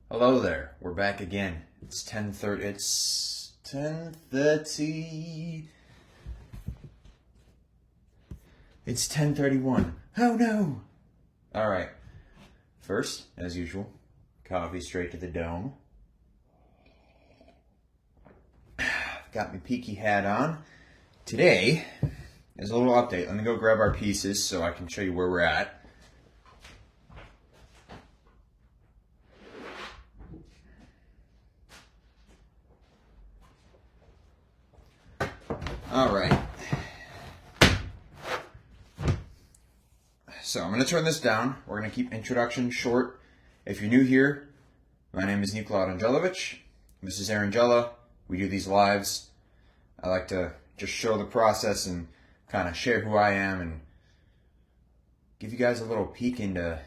Hello there. We're back again. It's 10:30. It's 10:30. It's 10:31. Oh no. All right. First, as usual, coffee straight to the dome. Got my peaky hat on. Today is a little update. Let me go grab our pieces so I can show you where we're at. All right. So I'm going to turn this down. We're going to keep introduction short. If you're new here, my name is Nikola Angelovich. This is Arangella. We do these lives. I like to just show the process and kind of share who I am and give you guys a little peek into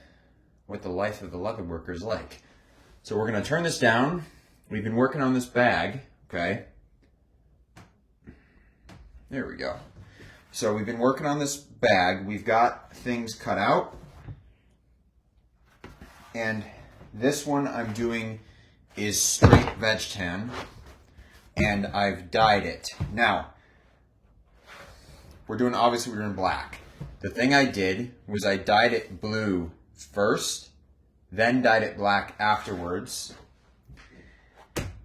what the life of the leather worker is like. So we're going to turn this down. We've been working on this bag, okay? There we go. So we've been working on this bag. We've got things cut out. And this one I'm doing is straight veg tan. And I've dyed it. Now, obviously we're doing black. The thing I did was I dyed it blue first, then dyed it black afterwards.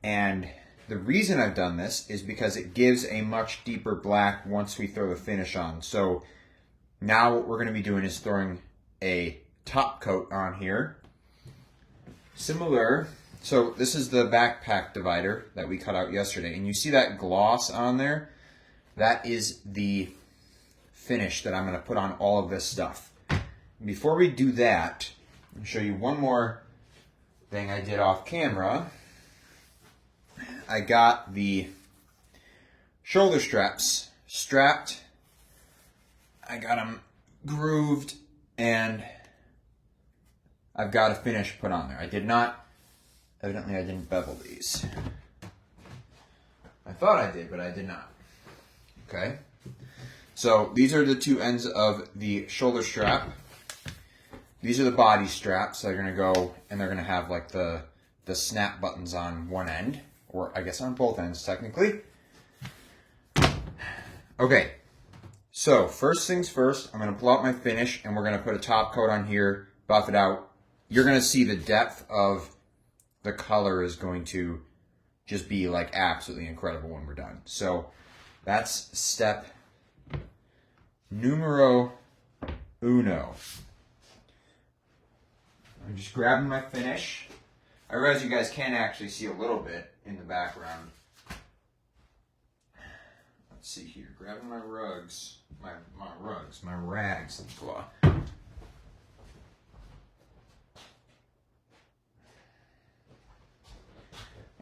And the reason I've done this is because it gives a much deeper black once we throw the finish on. So now what we're going to be doing is throwing a top coat on here. Similar, so this is the backpack divider that we cut out yesterday. And you see that gloss on there? That is the finish that I'm going to put on all of this stuff. Before we do that, I'll show you one more thing I did off camera. I got the shoulder straps strapped. I got them grooved, and I've got a finish put on there. Evidently I didn't bevel these. I thought I did, but I did not. Okay. So these are the two ends of the shoulder strap. These are the body straps. They're going to go, and they're going to have like the snap buttons on one end. Or I guess on both ends, technically. Okay, so first things first, I'm going to pull out my finish, and we're going to put a top coat on here, buff it out. You're going to see the depth of the color is going to just be like absolutely incredible when we're done. So that's step numero uno. I'm just grabbing my finish. I realize you guys can actually see a little bit in the background. Let's see here. Grabbing my rags.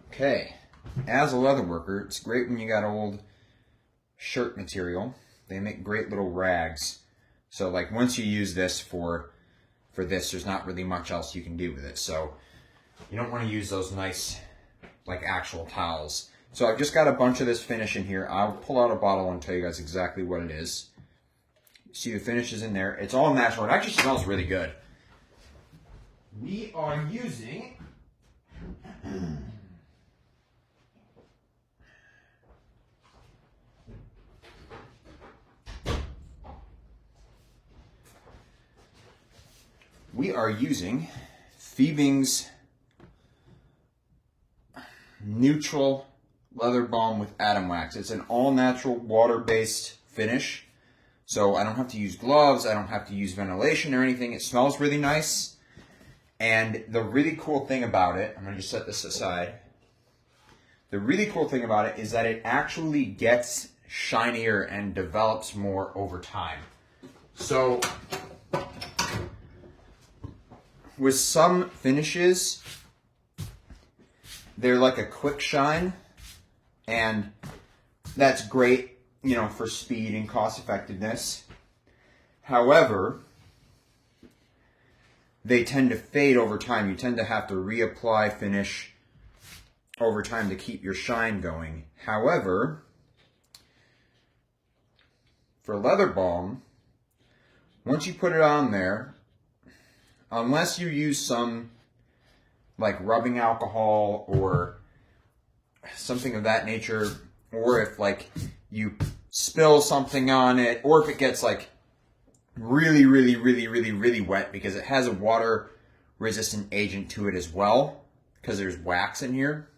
Okay. As a leather worker, it's great when you got old shirt material. They make great little rags. So like once you use this for this, there's not really much else you can do with it. So you don't want to use those nice, like actual towels. So I've just got a bunch of this finish in here. I'll pull out a bottle and tell you guys exactly what it is. See the finish is in there. It's all natural. It actually smells really good. We are using Fiebing's Neutral Leather Balm with Atom Wax. It's an all-natural water-based finish. So I don't have to use gloves. I don't have to use ventilation or anything. It smells really nice. And the really cool thing about it, I'm going to just set this aside. The really cool thing about it is that it actually gets shinier and develops more over time. So with some finishes, they're like a quick shine, and that's great, you know, for speed and cost effectiveness. However, they tend to fade over time. You tend to have to reapply finish over time to keep your shine going. However, for leather balm, once you put it on there, unless you use some like rubbing alcohol or something of that nature, or if like you spill something on it, or if it gets like really, really, really, really, really wet because it has a water resistant agent to it as well, because there's wax in here.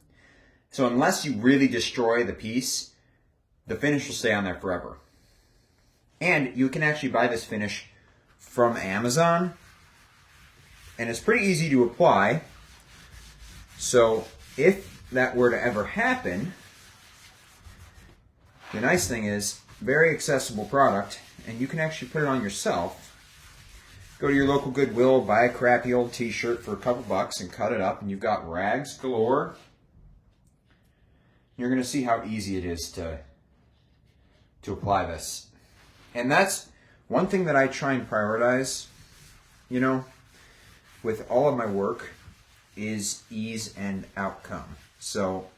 So unless you really destroy the piece, the finish will stay on there forever. And you can actually buy this finish from Amazon, and it's pretty easy to apply. So if that were to ever happen, the nice thing is, very accessible product, and you can actually put it on yourself. Go to your local Goodwill, buy a crappy old t-shirt for a couple bucks and cut it up, and you've got rags galore. You're going to see how easy it is to apply this. And that's one thing that I try and prioritize, you know, with all of my work, is ease and outcome. So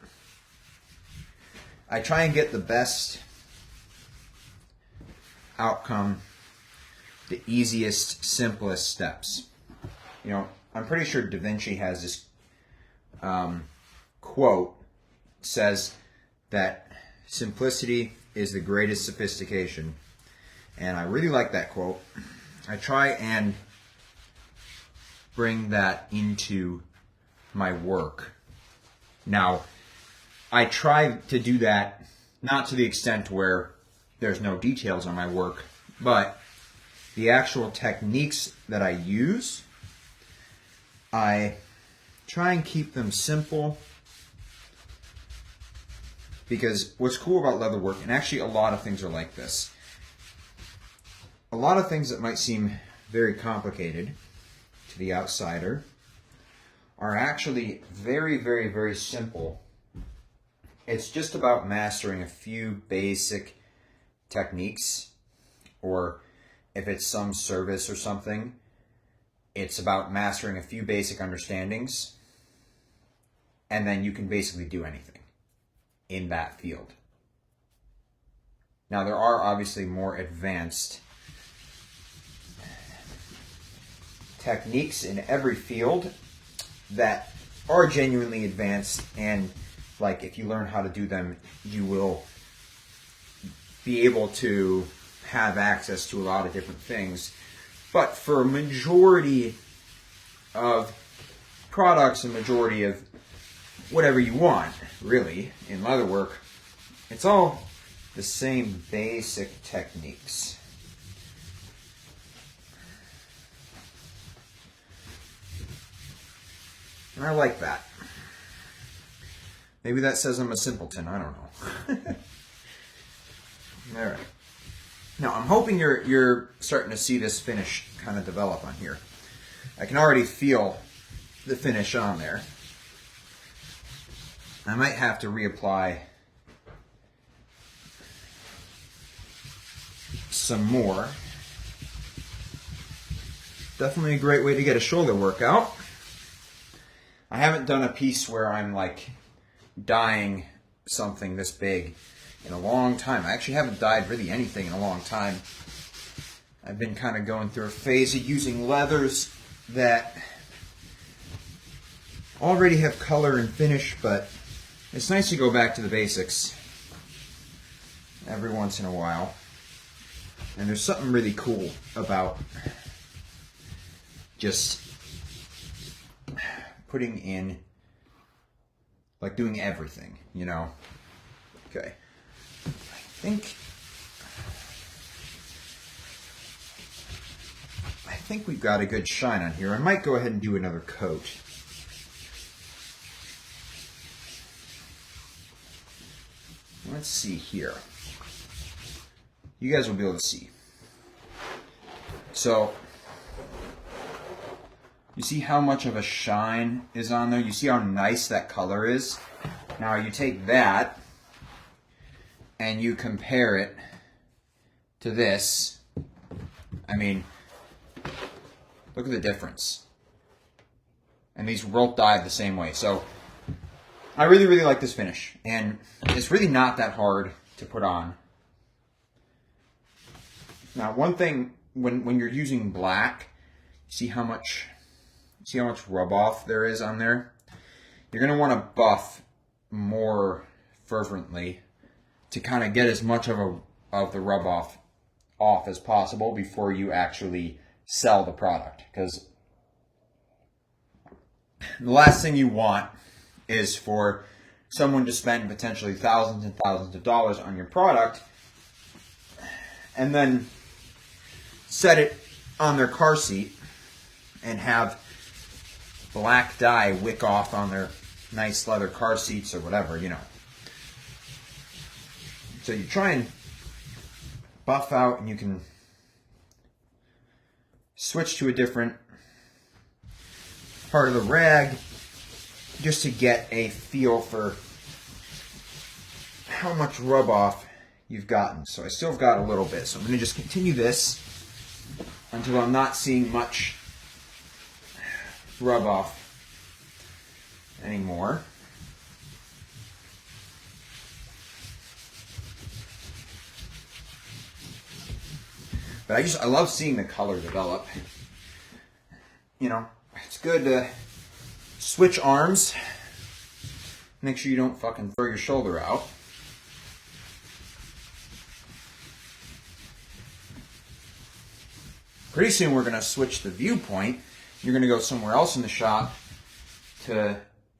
I try and get the best outcome, the easiest, simplest steps. You know, I'm pretty sure Da Vinci has this quote, says that simplicity is the greatest sophistication. And I really like that quote. I try and bring that into my work. Now, I try to do that not to the extent where there's no details on my work, but the actual techniques that I use, I try and keep them simple, because what's cool about leatherwork, and actually a lot of things are like this, a lot of things that might seem very complicated to the outsider are actually very, very, very simple. It's just about mastering a few basic techniques, or if it's some service or something, it's about mastering a few basic understandings, and then you can basically do anything in that field. Now, there are obviously more advanced techniques in every field that are genuinely advanced, and like if you learn how to do them, you will be able to have access to a lot of different things. But for a majority of products, a majority of whatever you want, really, in leatherwork, it's all the same basic techniques. And I like that. Maybe that says I'm a simpleton, I don't know. All right. Now, I'm hoping you're starting to see this finish kind of develop on here. I can already feel the finish on there. I might have to reapply some more. Definitely a great way to get a shoulder workout. I haven't done a piece where I'm like dyeing something this big in a long time. I actually haven't dyed really anything in a long time. I've been kind of going through a phase of using leathers that already have color and finish, but it's nice to go back to the basics every once in a while. And there's something really cool about just putting in, like doing everything, you know? Okay. I think we've got a good shine on here. I might go ahead and do another coat. Let's see here. You guys will be able to see. So, you see how much of a shine is on there? You see how nice that color is? Now you take that and you compare it to this. I mean, look at the difference. And these were both dyed the same way. So I really, really like this finish. And it's really not that hard to put on. Now, one thing, when you're using black, see how much rub off there is on there? you're going to want to buff more fervently to kind of get as much of the rub off as possible before you actually sell the product. Because the last thing you want is for someone to spend potentially thousands and thousands of dollars on your product and then set it on their car seat and have black dye wick off on their nice leather car seats or whatever, you know. So you try and buff out, and you can switch to a different part of the rag just to get a feel for how much rub off you've gotten. So I still have got a little bit, so I'm going to just continue this until I'm not seeing much rub off anymore. But I love seeing the color develop. You know, it's good to switch arms. Make sure you don't fucking throw your shoulder out. Pretty soon we're going to switch the viewpoint. You're going to go somewhere else in the shop to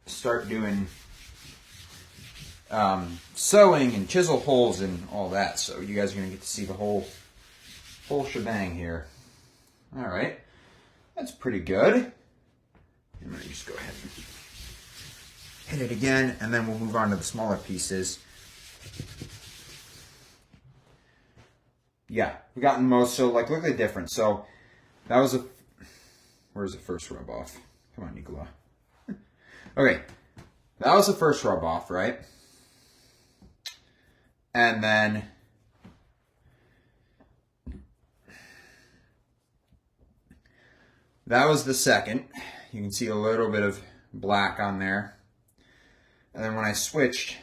start doing sewing and chisel holes and all that. So you guys are going to get to see the whole shebang here. All right, that's pretty good. I'm going to just go ahead and hit it again, and then we'll move on to the smaller pieces. Yeah, we gotten most. So like, look at the difference. So that was where's the first rub off? Come on, Nicola. Okay, that was the first rub off, right? And then that was the second. You can see a little bit of black on there. And then when I switched,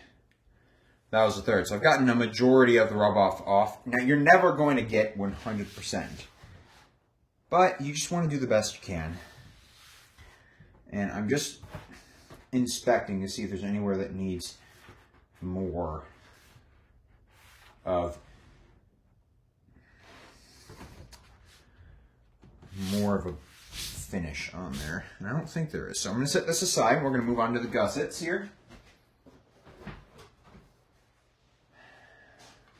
that was the third. So I've gotten a majority of the rub off. Now, you're never going to get 100%. But you just want to do the best you can. And I'm just inspecting to see if there's anywhere that needs more of a finish on there. And I don't think there is. So I'm going to set this aside. We're going to move on to the gussets here.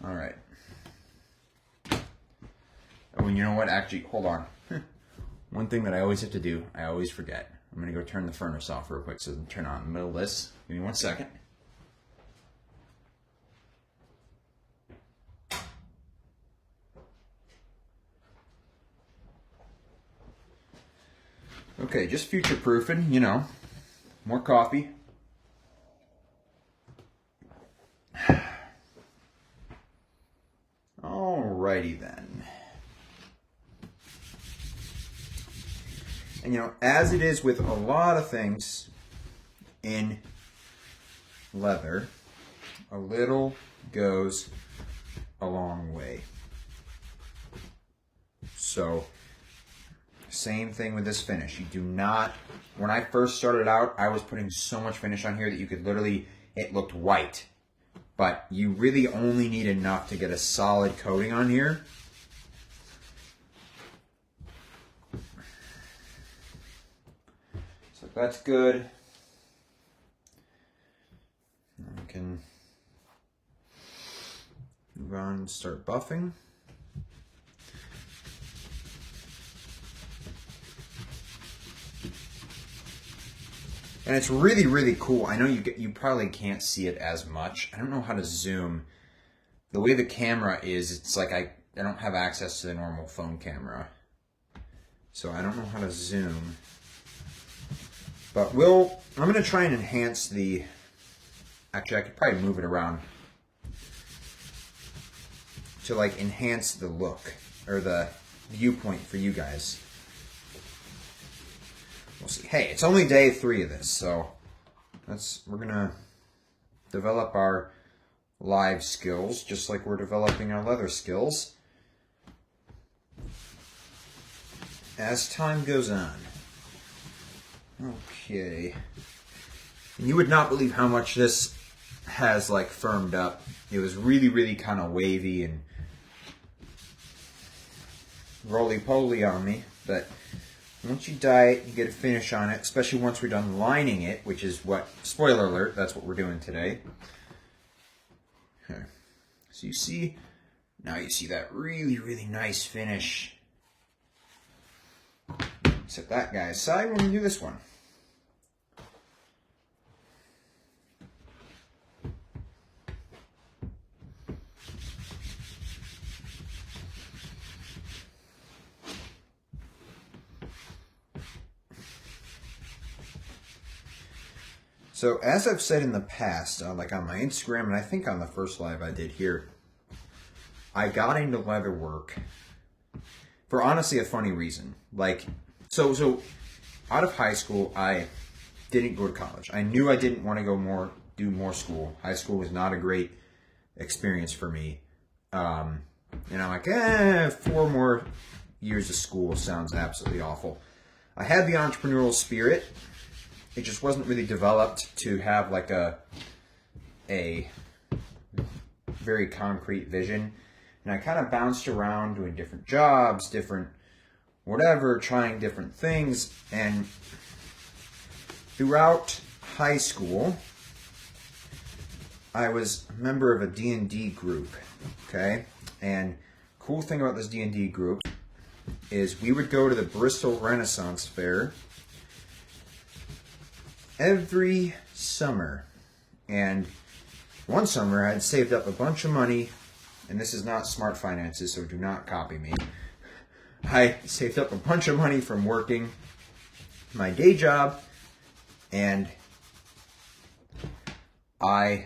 All right. Oh, and you know what? Actually, hold on. One thing that I always have to do, I always forget. I'm going to go turn the furnace off real quick so it doesn't turn on in the middle of this. Give me 1 second. Okay, just future-proofing, you know. More coffee. Alrighty then. And you know, as it is with a lot of things in leather, a little goes a long way. So, same thing with this finish. You do not, when I first started out, I was putting so much finish on here that you could literally, it looked white. But you really only need enough to get a solid coating on here. So that's good. And we can move on and start buffing. And it's really, really cool. I know you probably can't see it as much. I don't know how to zoom. The way the camera is, it's like I don't have access to the normal phone camera. So I don't know how to zoom. But I'm going to try and enhance the, actually I could probably move it around to like enhance the look or the viewpoint for you guys. We'll see. Hey, it's only day 3 of this, so we're gonna develop our live skills just like we're developing our leather skills as time goes on. Okay. You would not believe how much this has like firmed up. It was really, really kind of wavy and roly-poly on me, but once you dye it, you get a finish on it, especially once we're done lining it, which is what, spoiler alert, that's what we're doing today. Okay. So you see, now you see that really, really nice finish. Set that guy aside, we're going to do this one. So as I've said in the past, like on my Instagram, and I think on the first live I did here, I got into leatherwork for honestly a funny reason. Like, so out of high school, I didn't go to college. I knew I didn't want to do more school. High school was not a great experience for me. And I'm like, 4 more years of school sounds absolutely awful. I had the entrepreneurial spirit. It just wasn't really developed to have like a very concrete vision. And I kind of bounced around doing different jobs, different whatever, trying different things. And throughout high school, I was a member of a D&D group, okay? And cool thing about this D&D group is we would go to the Bristol Renaissance Fair every summer. And one summer I had saved up a bunch of money, and this is not smart finances, so do not copy me. I saved up a bunch of money from working my day job, and I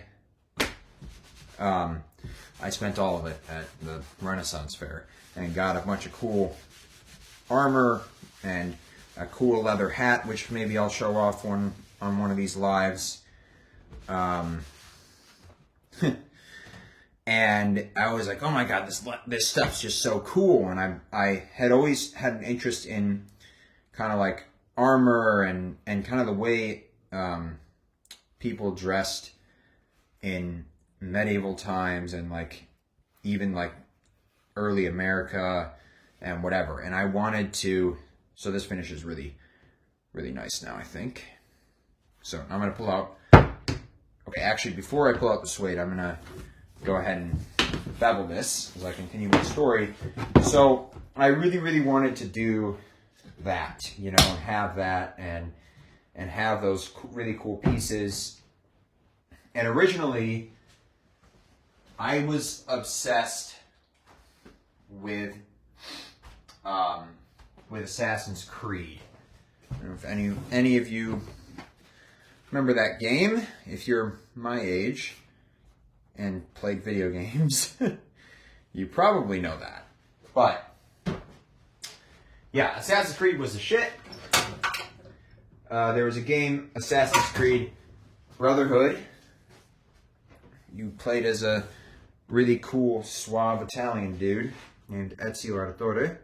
spent all of it at the Renaissance Fair and got a bunch of cool armor and a cool leather hat, which maybe I'll show off on one of these lives. And I was like, oh my god, this stuff's just so cool. And I had always had an interest in kind of like armor and kind of the way people dressed in medieval times and like even like early America and whatever. And I wanted to, so this finish is really, really nice now, I think. So I'm going to pull out, okay, actually before I pull out the suede, I'm going to go ahead and bevel this as I continue my story. So I really, really wanted to do that, you know, and have that and have those really cool pieces. And originally, I was obsessed with Assassin's Creed. I don't know if any of you remember that game. If you're my age and played video games, you probably know that. But yeah, Assassin's Creed was the shit. There was a game, Assassin's Creed Brotherhood. You played as a really cool, suave Italian dude named Ezio Auditore.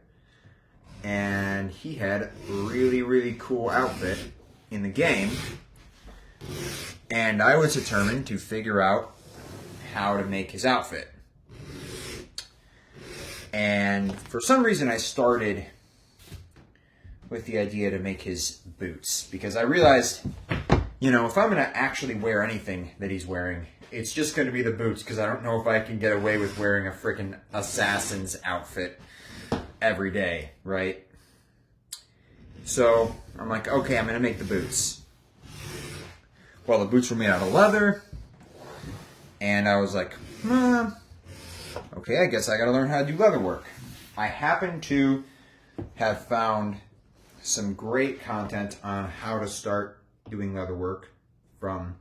And he had a really, really cool outfit in the game. And I was determined to figure out how to make his outfit. And for some reason I started with the idea to make his boots. Because I realized, you know, if I'm going to actually wear anything that he's wearing, it's just going to be the boots, because I don't know if I can get away with wearing a freaking assassin's outfit every day, right? So I'm like, okay, I'm going to make the boots. Well, the boots were made out of leather, and I was like, okay, I guess I got to learn how to do leather work. I happen to have found some great content on how to start doing leather work from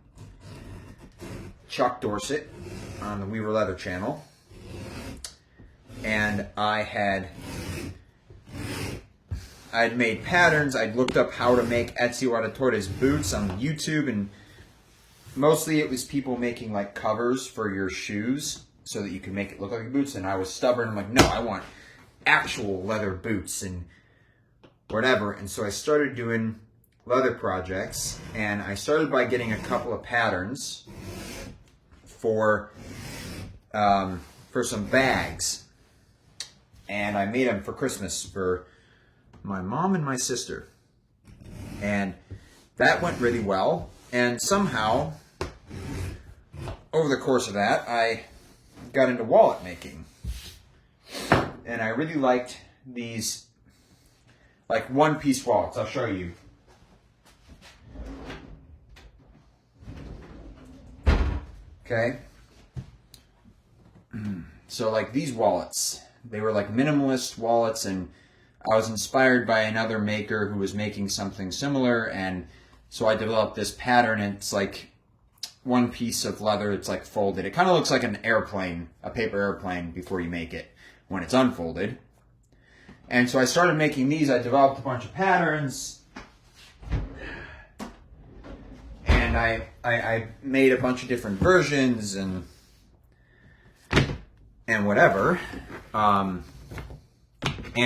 Chuck Dorsett on the Weaver Leather channel. And I'd made patterns. I'd looked up how to make Ezio Auditore's boots on YouTube, and mostly it was people making like covers for your shoes so that you can make it look like boots. And I was stubborn. I'm like, no, I want actual leather boots and whatever. And so I started doing leather projects, and I started by getting a couple of patterns for some bags, and I made them for Christmas for my mom and my sister, and that went really well. And somehow over the course of that I got into wallet making, and I really liked these like one-piece wallets. I'll show you. Okay, so like these wallets, they were like minimalist wallets, and I was inspired by another maker who was making something similar, and so I developed this pattern. And it's like one piece of leather, it's like folded. It kind of looks like an airplane, a paper airplane, before you make it when it's unfolded. And so I started making these. I developed a bunch of patterns, and I made a bunch of different versions and whatever. And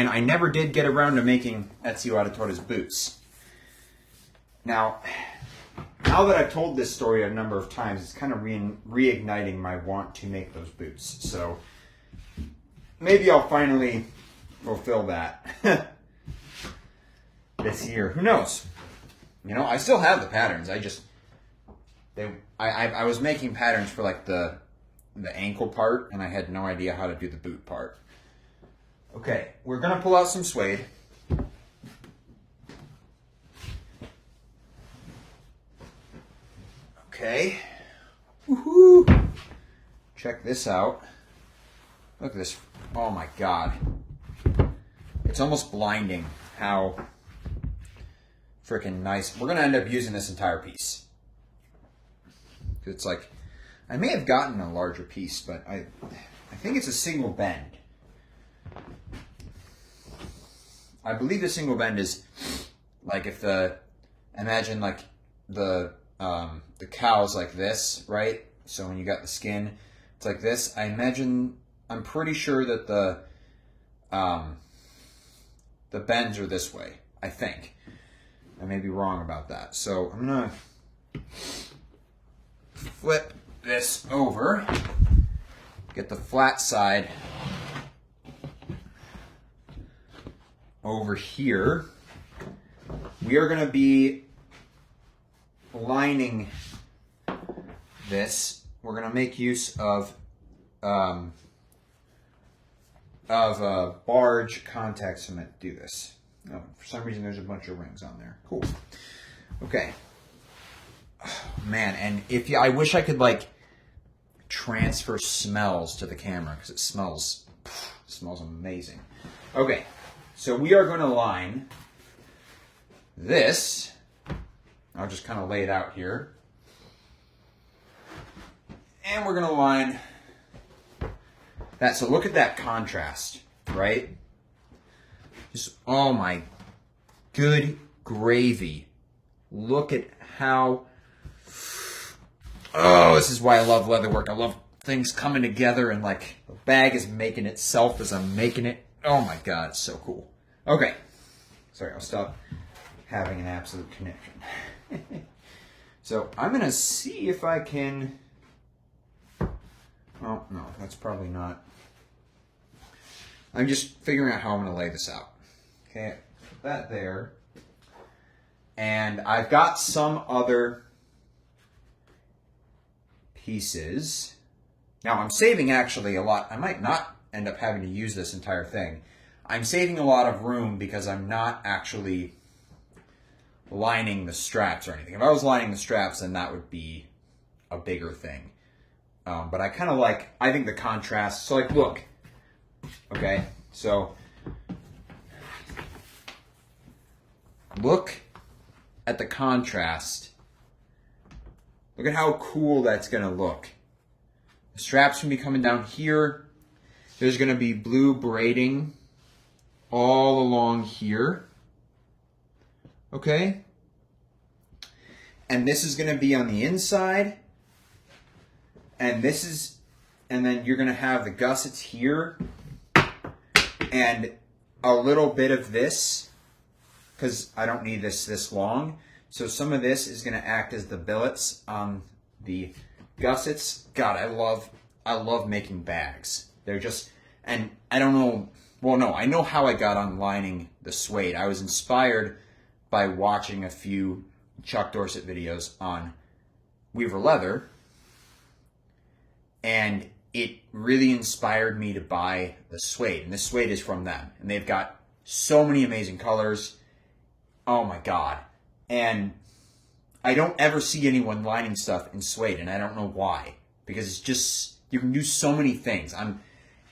I never did get around to making Ezio Auditore's boots. Now that I've told this story a number of times, it's kind of reigniting my want to make those boots. So maybe I'll finally fulfill that this year. Who knows? You know, I still have the patterns. I was making patterns for like the ankle part, and I had no idea how to do the boot part. Okay, we're gonna pull out some suede. Okay. Woohoo! Check this out. Look at this. Oh my God. It's almost blinding how freaking nice. We're gonna end up using this entire piece. It's like, I may have gotten a larger piece, but I think it's a single bend. I believe the single bend is like if imagine like the cow's like this, right? So when you got the skin, it's like this. I'm pretty sure that the bends are this way, I think. I may be wrong about that. So I'm gonna flip this over, get the flat side over here. We are going to be lining this. We're going to make use of barge contact cement to do this. Oh, for some reason there's a bunch of rings on there. Cool. Okay. Oh, man, and I wish I could like transfer smells to the camera, because it smells amazing. Okay, so we are going to line this. I'll just kind of lay it out here, and we're going to line that. So look at that contrast, right? Just, oh my good gravy. Look at how, oh, this is why I love leatherwork. I love things coming together, and like the bag is making itself as I'm making it. Oh my God, it's so cool. Okay, sorry, I'll stop having an absolute connection. So I'm gonna see if I can, oh no, that's probably not. I'm just figuring out how I'm gonna lay this out. Okay, put that there. And I've got some other pieces. Now I'm saving actually a lot. I might not end up having to use this entire thing. I'm saving a lot of room because I'm not actually lining the straps or anything. If I was lining the straps, then that would be a bigger thing. But I kind of like, I think the contrast, so like look, okay, so look at the contrast. Look at how cool that's gonna look. The straps can be coming down here. There's gonna be blue braiding all along here. Okay? And this is gonna be on the inside. And then you're gonna have the gussets here. And a little bit of this because I don't need this long. So some of this is going to act as the billets on the gussets. God, I love making bags. They're just, and I don't know, well, no, I know how I got on lining the suede. I was inspired by watching a few Chuck Dorset videos on Weaver leather, and it really inspired me to buy the suede. And this suede is from them, and they've got so many amazing colors. Oh my God. And I don't ever see anyone lining stuff in suede, and I don't know why. Because it's just, you can do so many things. And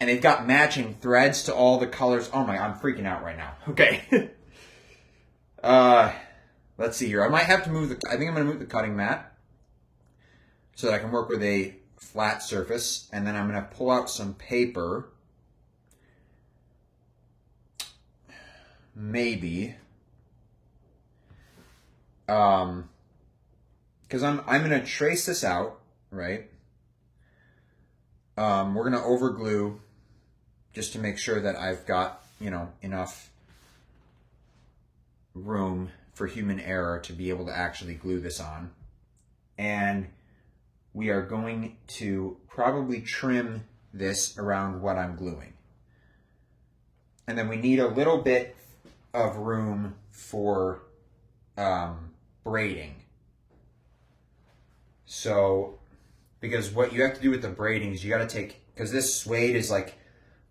they've got matching threads to all the colors. Oh my, I'm freaking out right now. Okay. Let's see here. I might have to move I think I'm going to move the cutting mat so that I can work with a flat surface. And then I'm going to pull out some paper. Maybe. Because I'm going to trace this out, right? We're going to overglue just to make sure that I've got, enough room for human error to be able to actually glue this on. And we are going to probably trim this around what I'm gluing. And then we need a little bit of room for braiding. So, because what you have to do with the braiding is you got to take, because this suede is like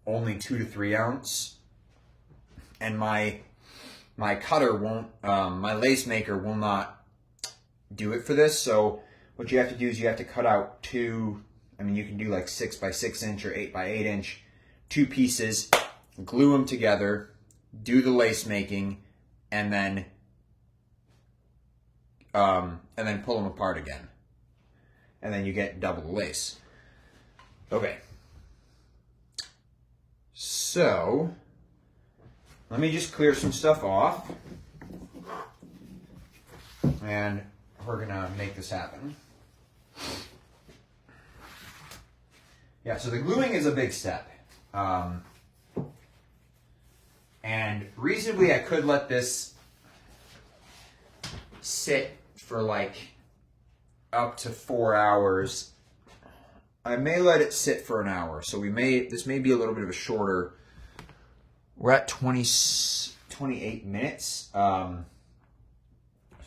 only 2 to 3 ounce, and my cutter won't, my lace maker will not do it for this. So what you have to do is you have to cut out you can do like 6 by 6 inch or 8 by 8 inch, 2 pieces, glue them together, do the lace making, and then pull them apart again. And then you get double the lace. Okay. So, let me just clear some stuff off. And we're gonna make this happen. Yeah, so the gluing is a big step. And reasonably I could let this sit for like up to 4 hours. I may let it sit for an hour. So this may be a little bit of a shorter. We're at 28 minutes. So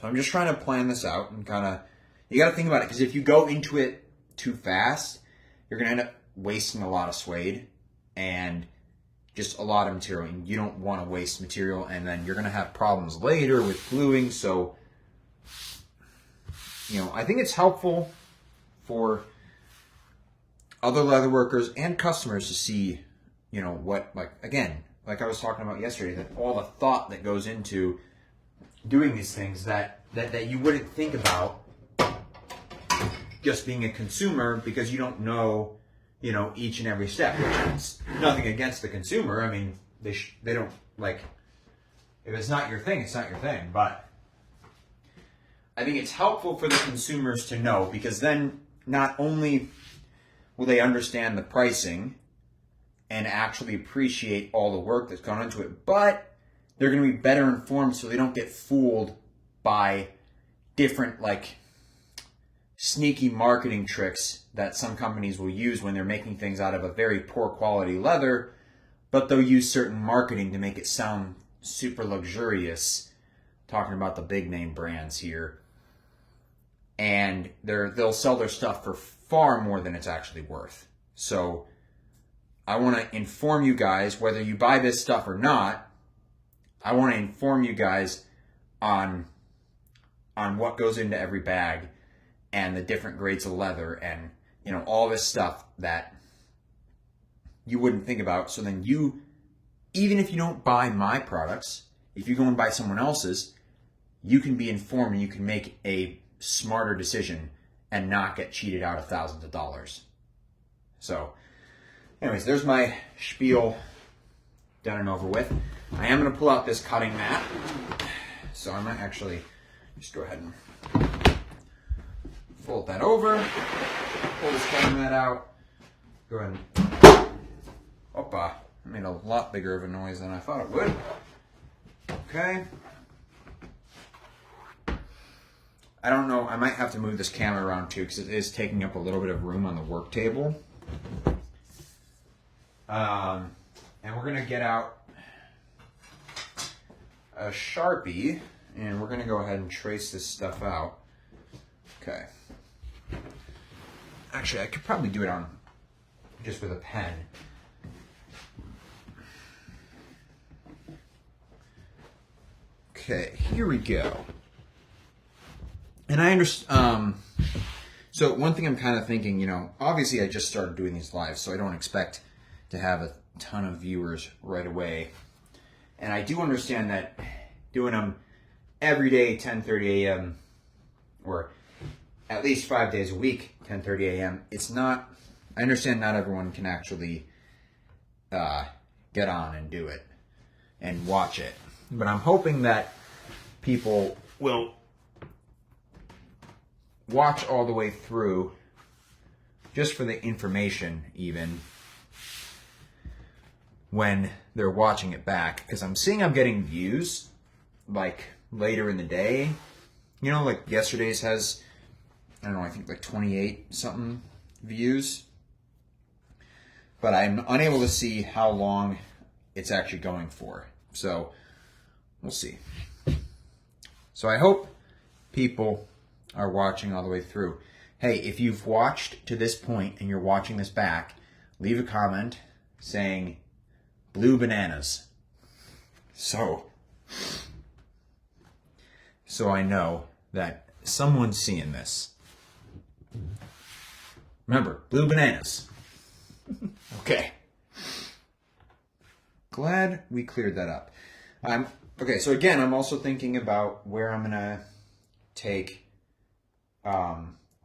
I'm just trying to plan this out and you got to think about it, because if you go into it too fast, you're going to end up wasting a lot of suede and just a lot of material, and you don't want to waste material, and then you're going to have problems later with gluing. So, I think it's helpful for other leather workers and customers to see, what, like I was talking about yesterday, that all the thought that goes into doing these things that you wouldn't think about just being a consumer, because you don't know, each and every step. Which is nothing against the consumer. I mean, they don't, like, if it's not your thing, it's not your thing. But I think it's helpful for the consumers to know, because then not only will they understand the pricing and actually appreciate all the work that's gone into it, but they're going to be better informed so they don't get fooled by different, like, sneaky marketing tricks that some companies will use when they're making things out of a very poor quality leather, but they'll use certain marketing to make it sound super luxurious, talking about the big name brands here. And they'll sell their stuff for far more than it's actually worth. So I want to inform you guys, whether you buy this stuff or not, I want to inform you guys on what goes into every bag and the different grades of leather and, all this stuff that you wouldn't think about. So then even if you don't buy my products, if you go and buy someone else's, you can be informed and you can make a smarter decision and not get cheated out of thousands of dollars. So, anyways, there's my spiel done and over with. I am going to pull out this cutting mat. So I might actually just go ahead and fold that over, pull this cutting mat out, go ahead and, opa, it made a lot bigger of a noise than I thought it would. Okay, I don't know. I might have to move this camera around too because it is taking up a little bit of room on the work table. And we're going to get out a Sharpie and we're going to go ahead and trace this stuff out. Okay. Actually, I could probably do it on just with a pen. Okay, here we go. And I understand, so one thing I'm kind of thinking, you know, obviously I just started doing these live, so I don't expect to have a ton of viewers right away. And I do understand that doing them every day, 10:30 a.m., or at least 5 days a week, 10:30 a.m., it's not, I understand not everyone can actually get on and do it and watch it. But I'm hoping that people will watch all the way through just for the information even when they're watching it back, because I'm seeing I'm getting views like later in the day. You know, like yesterday's has, I don't know, I think like 28 something views, but I'm unable to see how long it's actually going for. So we'll see. So I hope people are watching all the way through. Hey, if you've watched to this point and you're watching this back, leave a comment saying blue bananas. So I know that someone's seeing this. Remember, blue bananas. Okay. Glad we cleared that up. Okay, so again, I'm also thinking about where I'm gonna take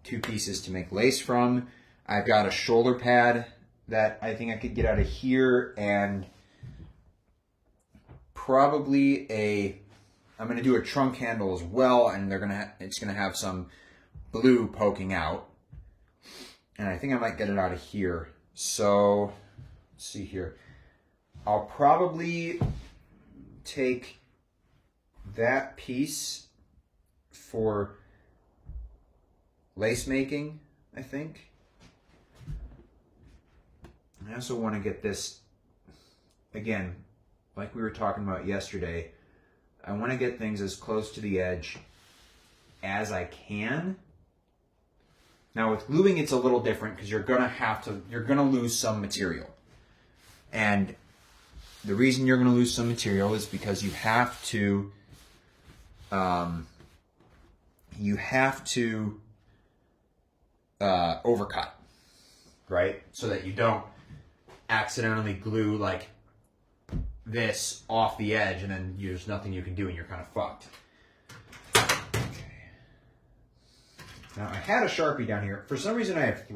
two pieces to make lace from. I've got a shoulder pad that I think I could get out of here, and probably I'm gonna do a trunk handle as well, and it's gonna have some blue poking out, and I think I might get it out of here. So let's see here. I'll probably take that piece for lace making, I think. I also want to get this, again, like we were talking about yesterday, I want to get things as close to the edge as I can. Now with gluing it's a little different because you're gonna lose some material. And the reason you're gonna lose some material is because you have to overcut, right? So that you don't accidentally glue like this off the edge and then there's nothing you can do and you're kind of fucked. Okay. Now I had a Sharpie down here. For some reason I have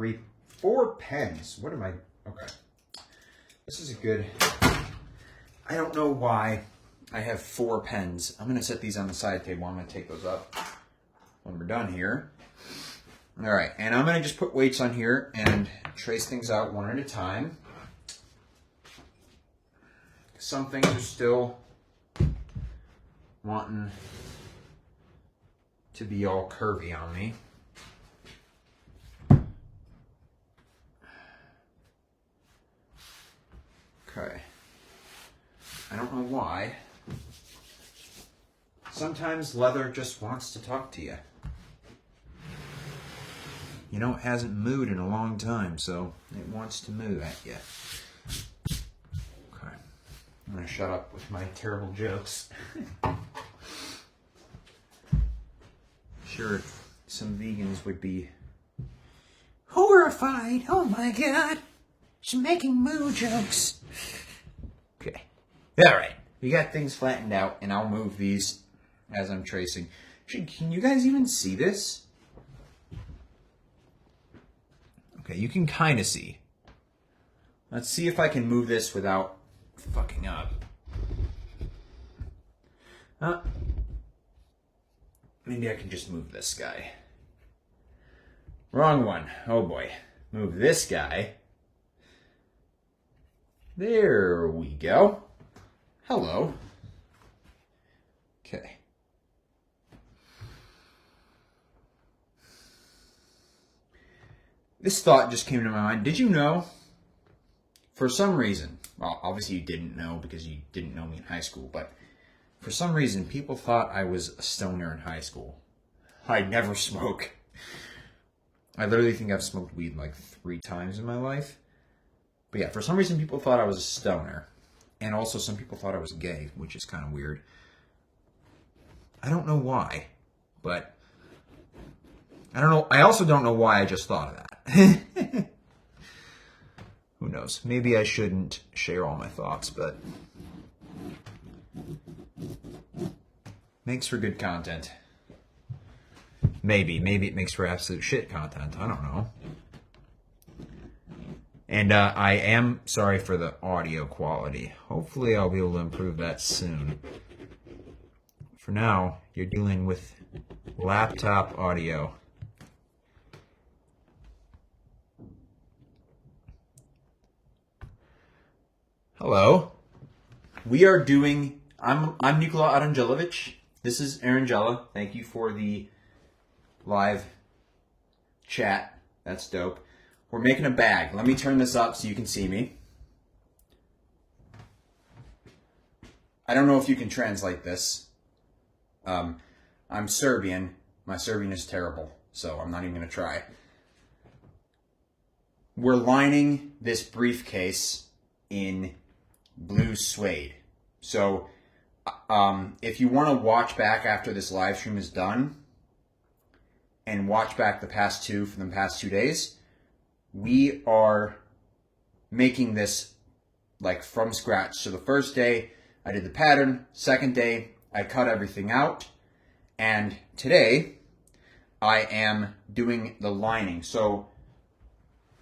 4 pens. What am I? Okay. This is a good, I don't know why I have 4 pens. I'm going to set these on the side table. I'm going to take those up when we're done here. All right, and I'm going to just put weights on here and trace things out one at a time. Some things are still wanting to be all curvy on me. Okay. I don't know why. Sometimes leather just wants to talk to you. You know, it hasn't mooed in a long time, so it wants to moo at you. Okay. I'm going to shut up with my terrible jokes. Sure, some vegans would be horrified. Oh my God, she's making moo jokes. Okay. All right. We got things flattened out, and I'll move these as I'm tracing. Can you guys even see this? Okay, you can kind of see. Let's see if I can move this without fucking up. Maybe I can just move this guy. Wrong one. Oh boy. Move this guy. There we go. Hello. Okay. This thought just came to my mind. Did you know, for some reason, well, obviously you didn't know because you didn't know me in high school, but for some reason people thought I was a stoner in high school. I never smoke. I literally think I've smoked weed like 3 times in my life. But yeah, for some reason people thought I was a stoner. And also some people thought I was gay, which is kind of weird. I don't know why, but I don't know. I also don't know why I just thought of that. Who knows? Maybe I shouldn't share all my thoughts, but makes for good content. Maybe it makes for absolute shit content. I don't know. And I am sorry for the audio quality. Hopefully I'll be able to improve that soon. For now, you're dealing with laptop audio. Hello. We are doing, I'm Nikola Arangelovic. This is Arangela. Thank you for the live chat. That's dope. We're making a bag. Let me turn this up so you can see me. I don't know if you can translate this. I'm Serbian. My Serbian is terrible, so I'm not even going to try. We're lining this briefcase in blue suede. So if you want to watch back after this live stream is done and watch back the past 2 for the past 2 days, we are making this like from scratch. So the first day I did the pattern, second day I cut everything out, and today I am doing the lining. So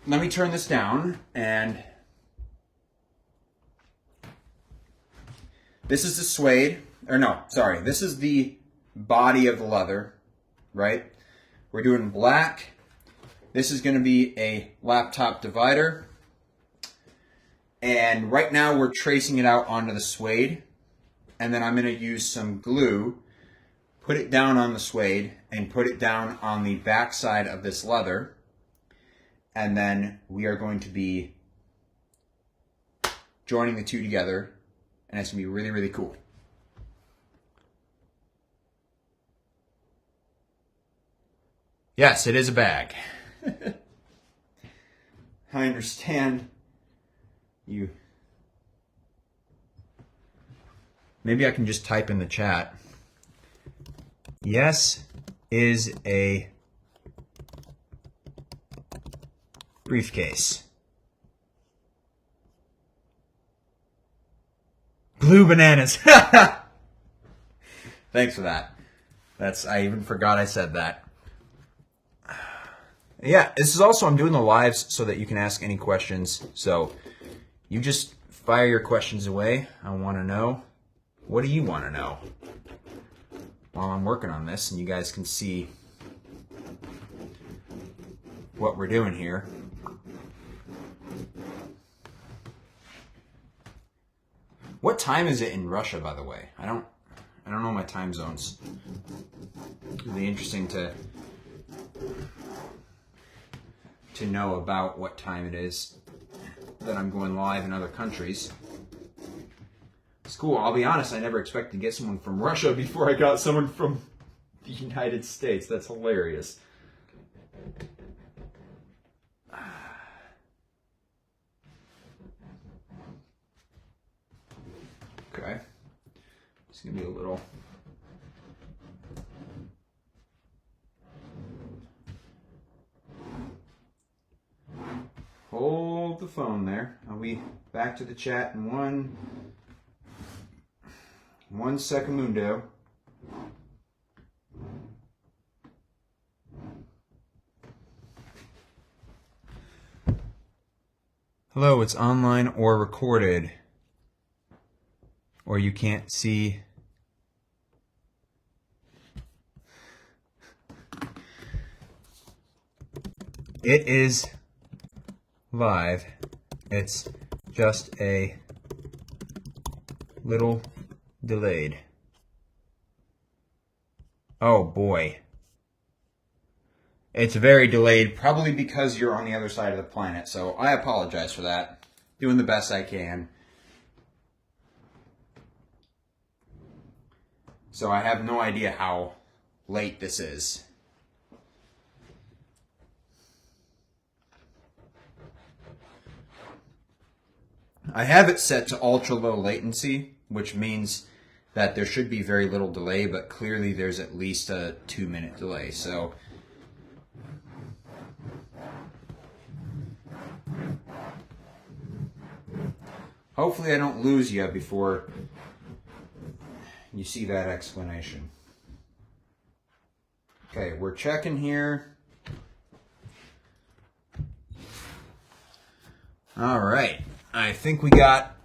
let me turn this down, and this is the suede, or no, sorry, this is the body of the leather, right? We're doing black. This is going to be a laptop divider. And right now we're tracing it out onto the suede. And then I'm going to use some glue, put it down on the suede, and put it down on the back side of this leather. And then we are going to be joining the two together. And it's going to be really, really cool. Yes, it is a bag. I understand you. Maybe I can just type in the chat. Yes is a briefcase. Blue bananas. Thanks for that. I even forgot I said that. Yeah, this is also, I'm doing the lives so that you can ask any questions. So you just fire your questions away. I want to know. What do you want to know? While I'm working on this, and you guys can see what we're doing here. What time is it in Russia, by the way? I don't know my time zones. It'll be interesting to know about what time it is that I'm going live in other countries. It's cool. I'll be honest, I never expected to get someone from Russia before I got someone from the United States. That's hilarious. Okay. It's going to be a little... Hold the phone there. I'll be back to the chat in one secondo. Hello, it's online or recorded. Or you can't see. It is live. It's just a little delayed. Oh boy. It's very delayed, probably because you're on the other side of the planet. So I apologize for that. Doing the best I can. So I have no idea how late this is. I have it set to ultra low latency, which means that there should be very little delay, but clearly there's at least a 2-minute delay. So hopefully I don't lose you before you see that explanation. Okay, we're checking here. All right, I think we got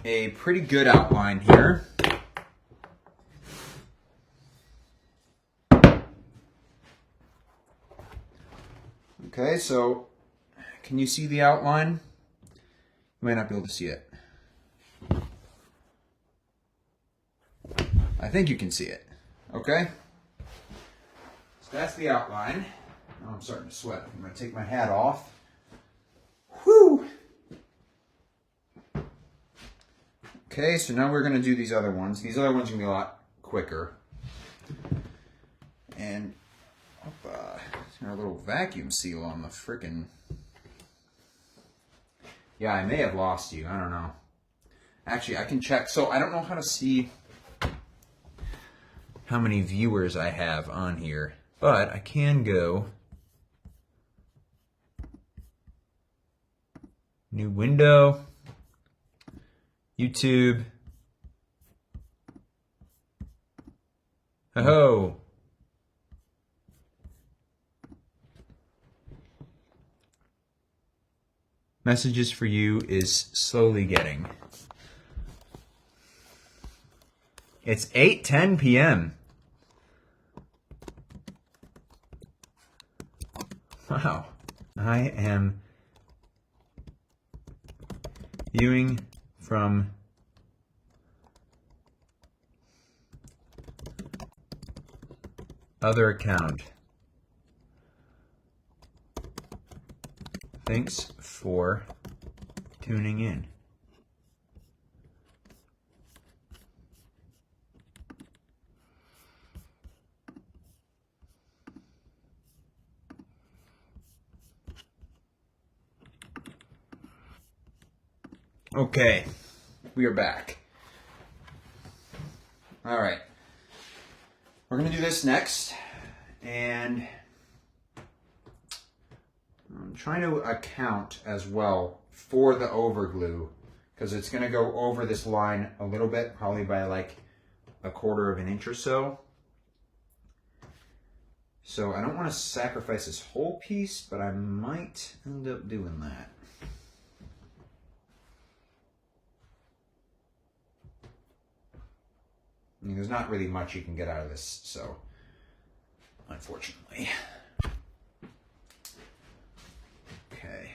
a pretty good outline here. Okay, so can you see the outline? You might not be able to see it. I think you can see it. Okay? So that's the outline. Now I'm starting to sweat. I'm going to take my hat off. Whew! Okay, so now we're going to do these other ones. These other ones are going to be a lot quicker. And there's our little vacuum seal on the frickin'... Yeah, I may have lost you. I don't know. Actually, I can check. So I don't know how to see how many viewers I have on here, but I can go new window, YouTube. Ho-ho. Messages for you is slowly getting. It's 8:10 p.m. Wow. I am viewing from other account. Thanks for tuning in. Okay, we are back. All right, we're going to do this next, and I'm trying to account as well for the overglue, because it's going to go over this line a little bit, probably by like 1/4 of an inch or so. So I don't want to sacrifice this whole piece, but I might end up doing that. I mean, there's not really much you can get out of this, so unfortunately. Okay.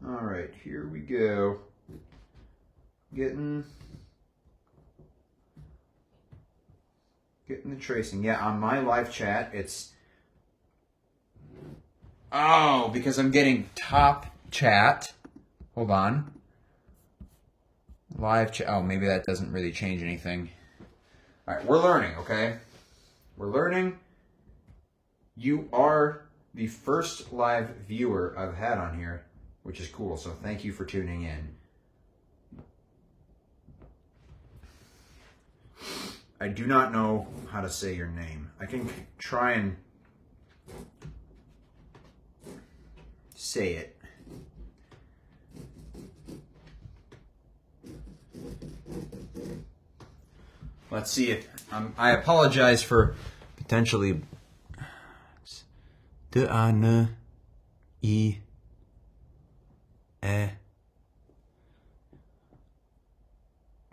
All right, here we go. Getting the tracing. Yeah, on my live chat, it's... Oh, because I'm getting top chat. Hold on. Live chat. Oh, maybe that doesn't really change anything. All right, we're learning, okay? We're learning. You are the first live viewer I've had on here, which is cool, so thank you for tuning in. I do not know how to say your name. I can try and say it. Let's see if... I apologize for potentially... D-A-N-I-E...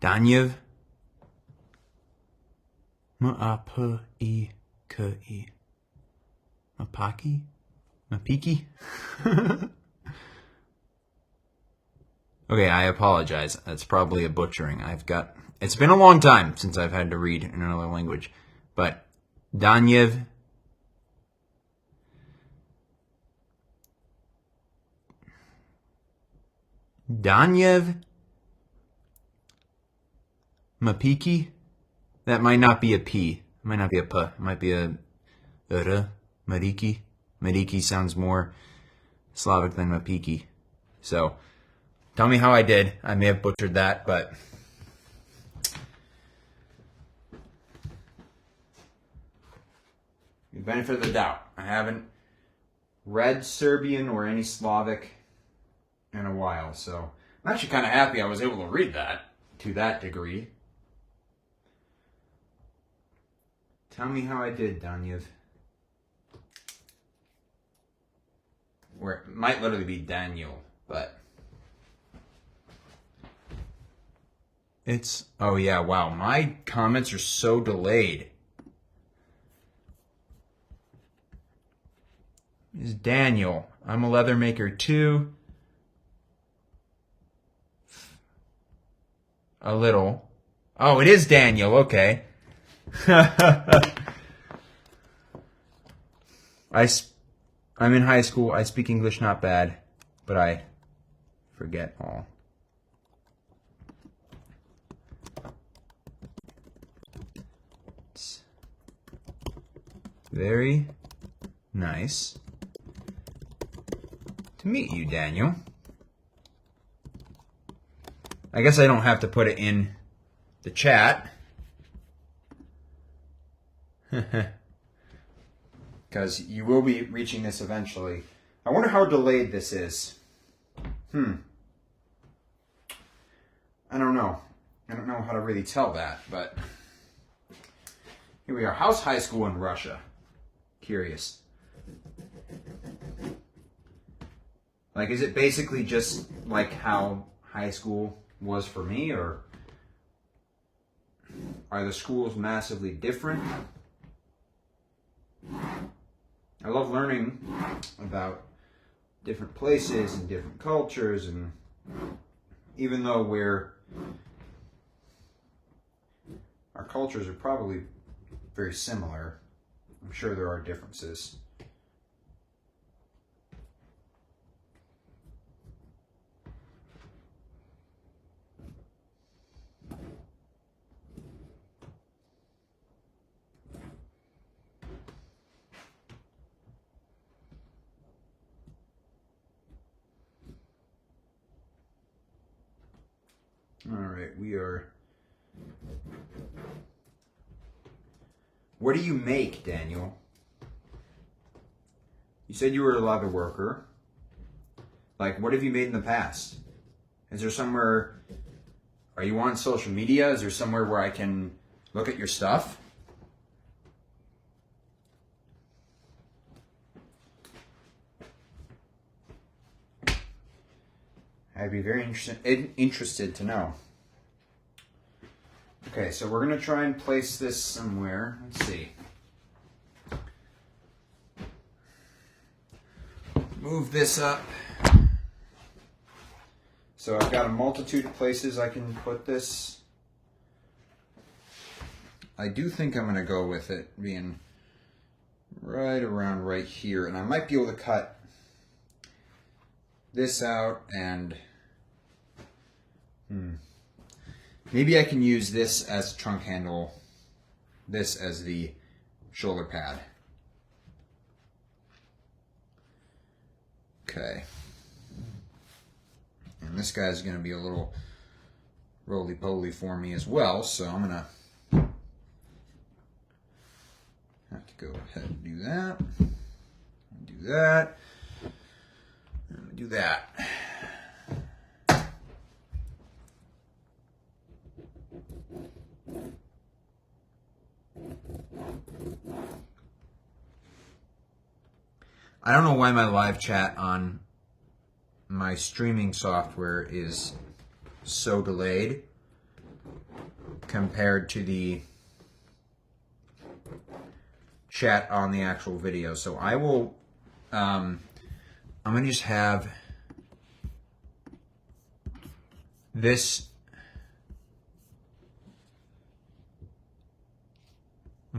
Daniev. M-A-P-I-K-I. Mapaki? Mapiki? Okay, I apologize. That's probably a butchering. It's been a long time since I've had to read in another language. But Daniev Mapiki? That might not be a P. It might not be a P. It might be a R. Mariki. Mariki sounds more Slavic than Mapiki. So, tell me how I did. I may have butchered that, but the benefit of the doubt. I haven't read Serbian or any Slavic in a while, so I'm actually kind of happy I was able to read that to that degree. Tell me how I did, Daniev. Or it might literally be Daniel, but it's, oh yeah, wow, my comments are so delayed. It's Daniel. I'm a leather maker too. A little. Oh, it is Daniel, okay. I'm in high school. I speak English not bad, but I forget all. It's very nice to meet you, Daniel. I guess I don't have to put it in the chat. Because you will be reaching this eventually. I wonder how delayed this is. I don't know. I don't know how to really tell that, but here we are. How's high school in Russia? Curious. Like, is it basically just like how high school was for me, or are the schools massively different? I love learning about different places and different cultures, and even though our cultures are probably very similar, I'm sure there are differences. All right, we are. What do you make, Daniel? You said you were a leather worker. Like, what have you made in the past? Is there somewhere, are you on social media? Is there somewhere where I can look at your stuff? I'd be very interested to know. Okay, so we're going to try and place this somewhere. Let's see. Move this up. So I've got a multitude of places I can put this. I do think I'm going to go with it being right around right here. And I might be able to cut this out and maybe I can use this as a trunk handle, this as the shoulder pad. Okay. And this guy's going to be a little roly-poly for me as well, so I'm going to have to go ahead and do that. Do that. And do that. I don't know why my live chat on my streaming software is so delayed compared to the chat on the actual video. So I will, I'm going to just have this.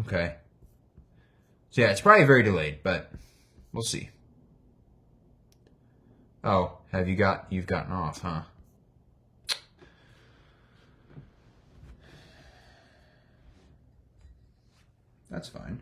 Okay. So yeah, it's probably very delayed, but we'll see. Oh, you've gotten off, huh? That's fine.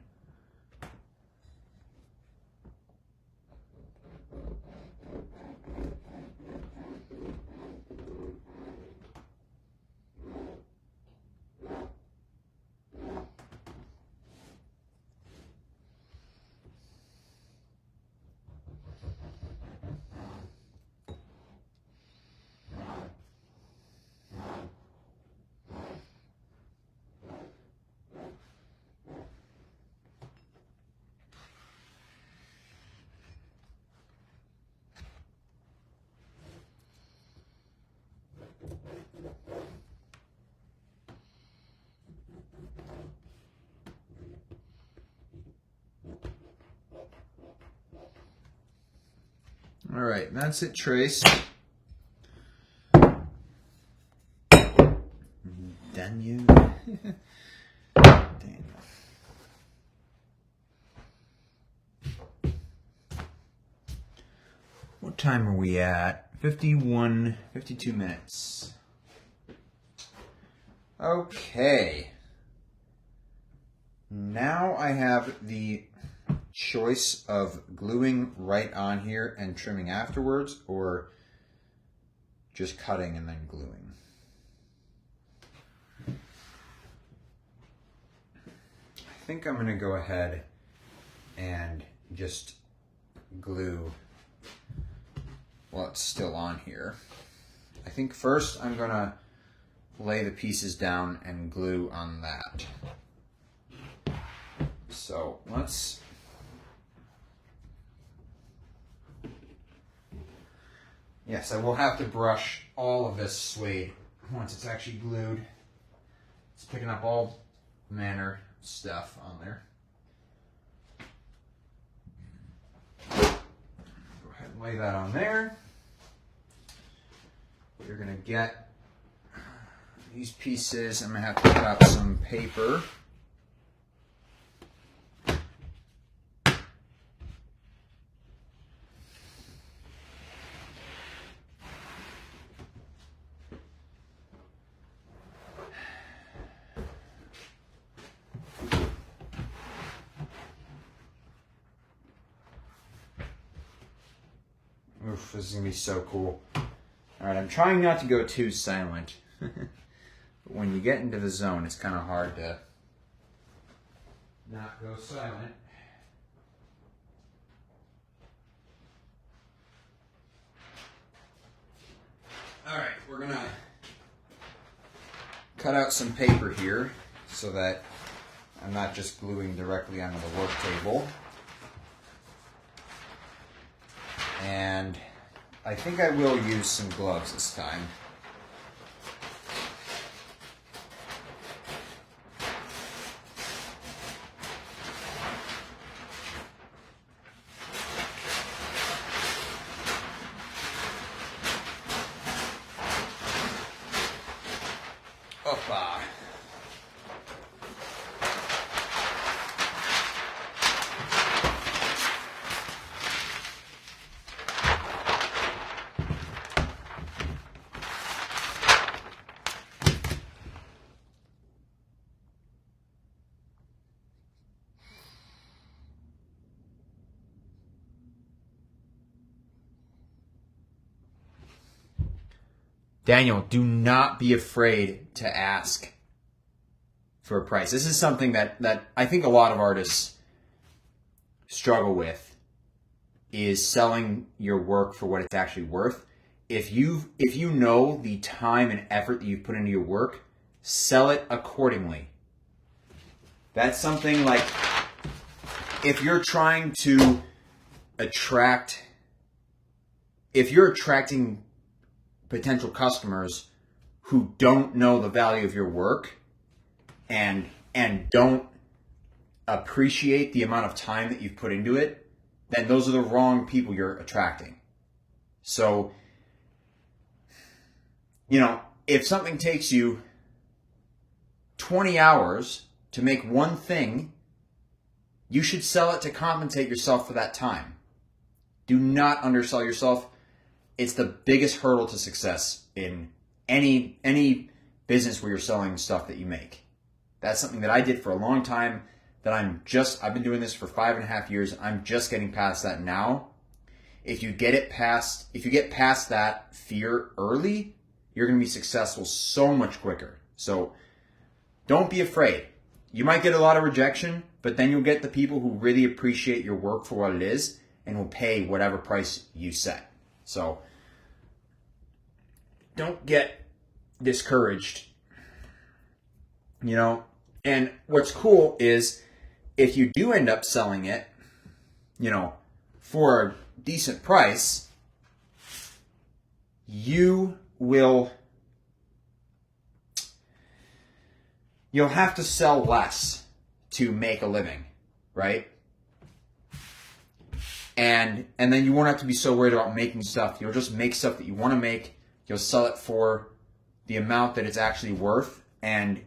All right, that's it traced. Daniel. Daniel. What time are we at? 52 minutes. Okay. Now I have the choice of gluing right on here and trimming afterwards, or just cutting and then gluing. I think I'm going to go ahead and just glue while it's still on here. I think first I'm going to lay the pieces down and glue on that. So let's yes, I will have to brush all of this suede once it's actually glued. It's picking up all manner of stuff on there. Go ahead and lay that on there. You're going to get these pieces. I'm going to have to cut out some paper. Oof, this is going to be so cool. Alright, I'm trying not to go too silent. But when you get into the zone, it's kind of hard to not go silent. Alright, we're going to cut out some paper here so that I'm not just gluing directly onto the work table. And I think I will use some gloves this time. Opa. Daniel, do not be afraid to ask for a price. This is something that I think a lot of artists struggle with, is selling your work for what it's actually worth. If you know the time and effort that you've put into your work, sell it accordingly. That's something like, if you're trying to if you're attracting potential customers who don't know the value of your work and don't appreciate the amount of time that you've put into it, then those are the wrong people you're attracting. So, if something takes you 20 hours to make one thing, you should sell it to compensate yourself for that time. Do not undersell yourself. It's the biggest hurdle to success in any business where you're selling stuff that you make. That's something that I did for a long time, that I've been doing this for 5.5 years. I'm just getting past that now. If you get past that fear early, you're going to be successful so much quicker. So don't be afraid. You might get a lot of rejection, but then you'll get the people who really appreciate your work for what it is and will pay whatever price you set. So don't get discouraged. And what's cool is if you do end up selling it, for a decent price, you'll have to sell less to make a living, right? And then you won't have to be so worried about making stuff. You'll just make stuff that you want to make. You'll sell it for the amount that it's actually worth, and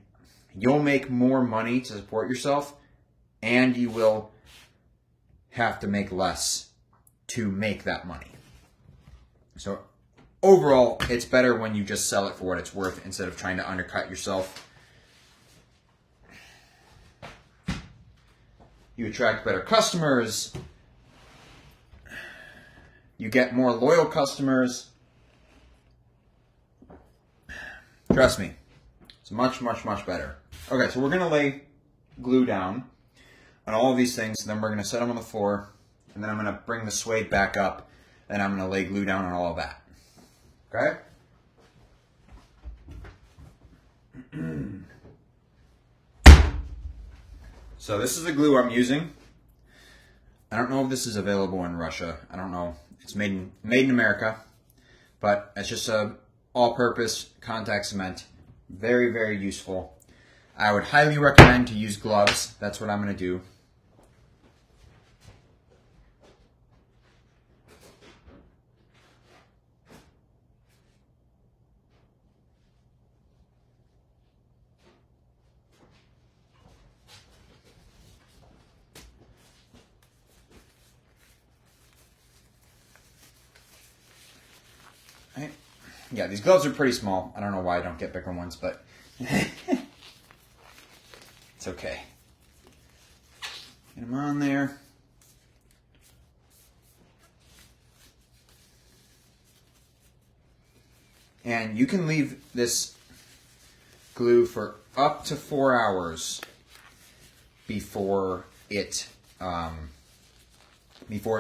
you'll make more money to support yourself, and you will have to make less to make that money. So overall, it's better when you just sell it for what it's worth instead of trying to undercut yourself. You attract better customers. You get more loyal customers. Trust me, it's much, much, much better. Okay, so we're going to lay glue down on all of these things, and then we're going to set them on the floor, and then I'm going to bring the suede back up, and I'm going to lay glue down on all of that. Okay? So this is the glue I'm using. I don't know if this is available in Russia. I don't know. It's made in America, but it's just a all-purpose contact cement. Very, very useful. I would highly recommend to use gloves. That's what I'm going to do. Right. Yeah, these gloves are pretty small. I don't know why I don't get bigger ones, but it's okay. Get them on there. And you can leave this glue for up to 4 hours before it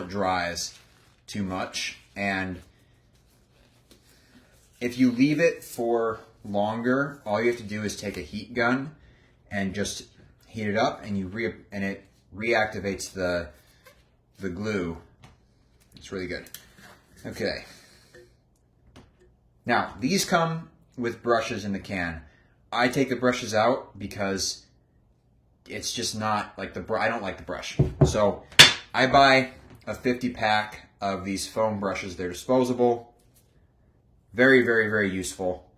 dries too much. And if you leave it for longer, all you have to do is take a heat gun and just heat it up, and it reactivates the glue. It's really good. Okay. Now, these come with brushes in the can. I take the brushes out because it's just not like I don't like the brush. So I buy a 50 pack of these foam brushes. They're disposable. Very, very, very useful.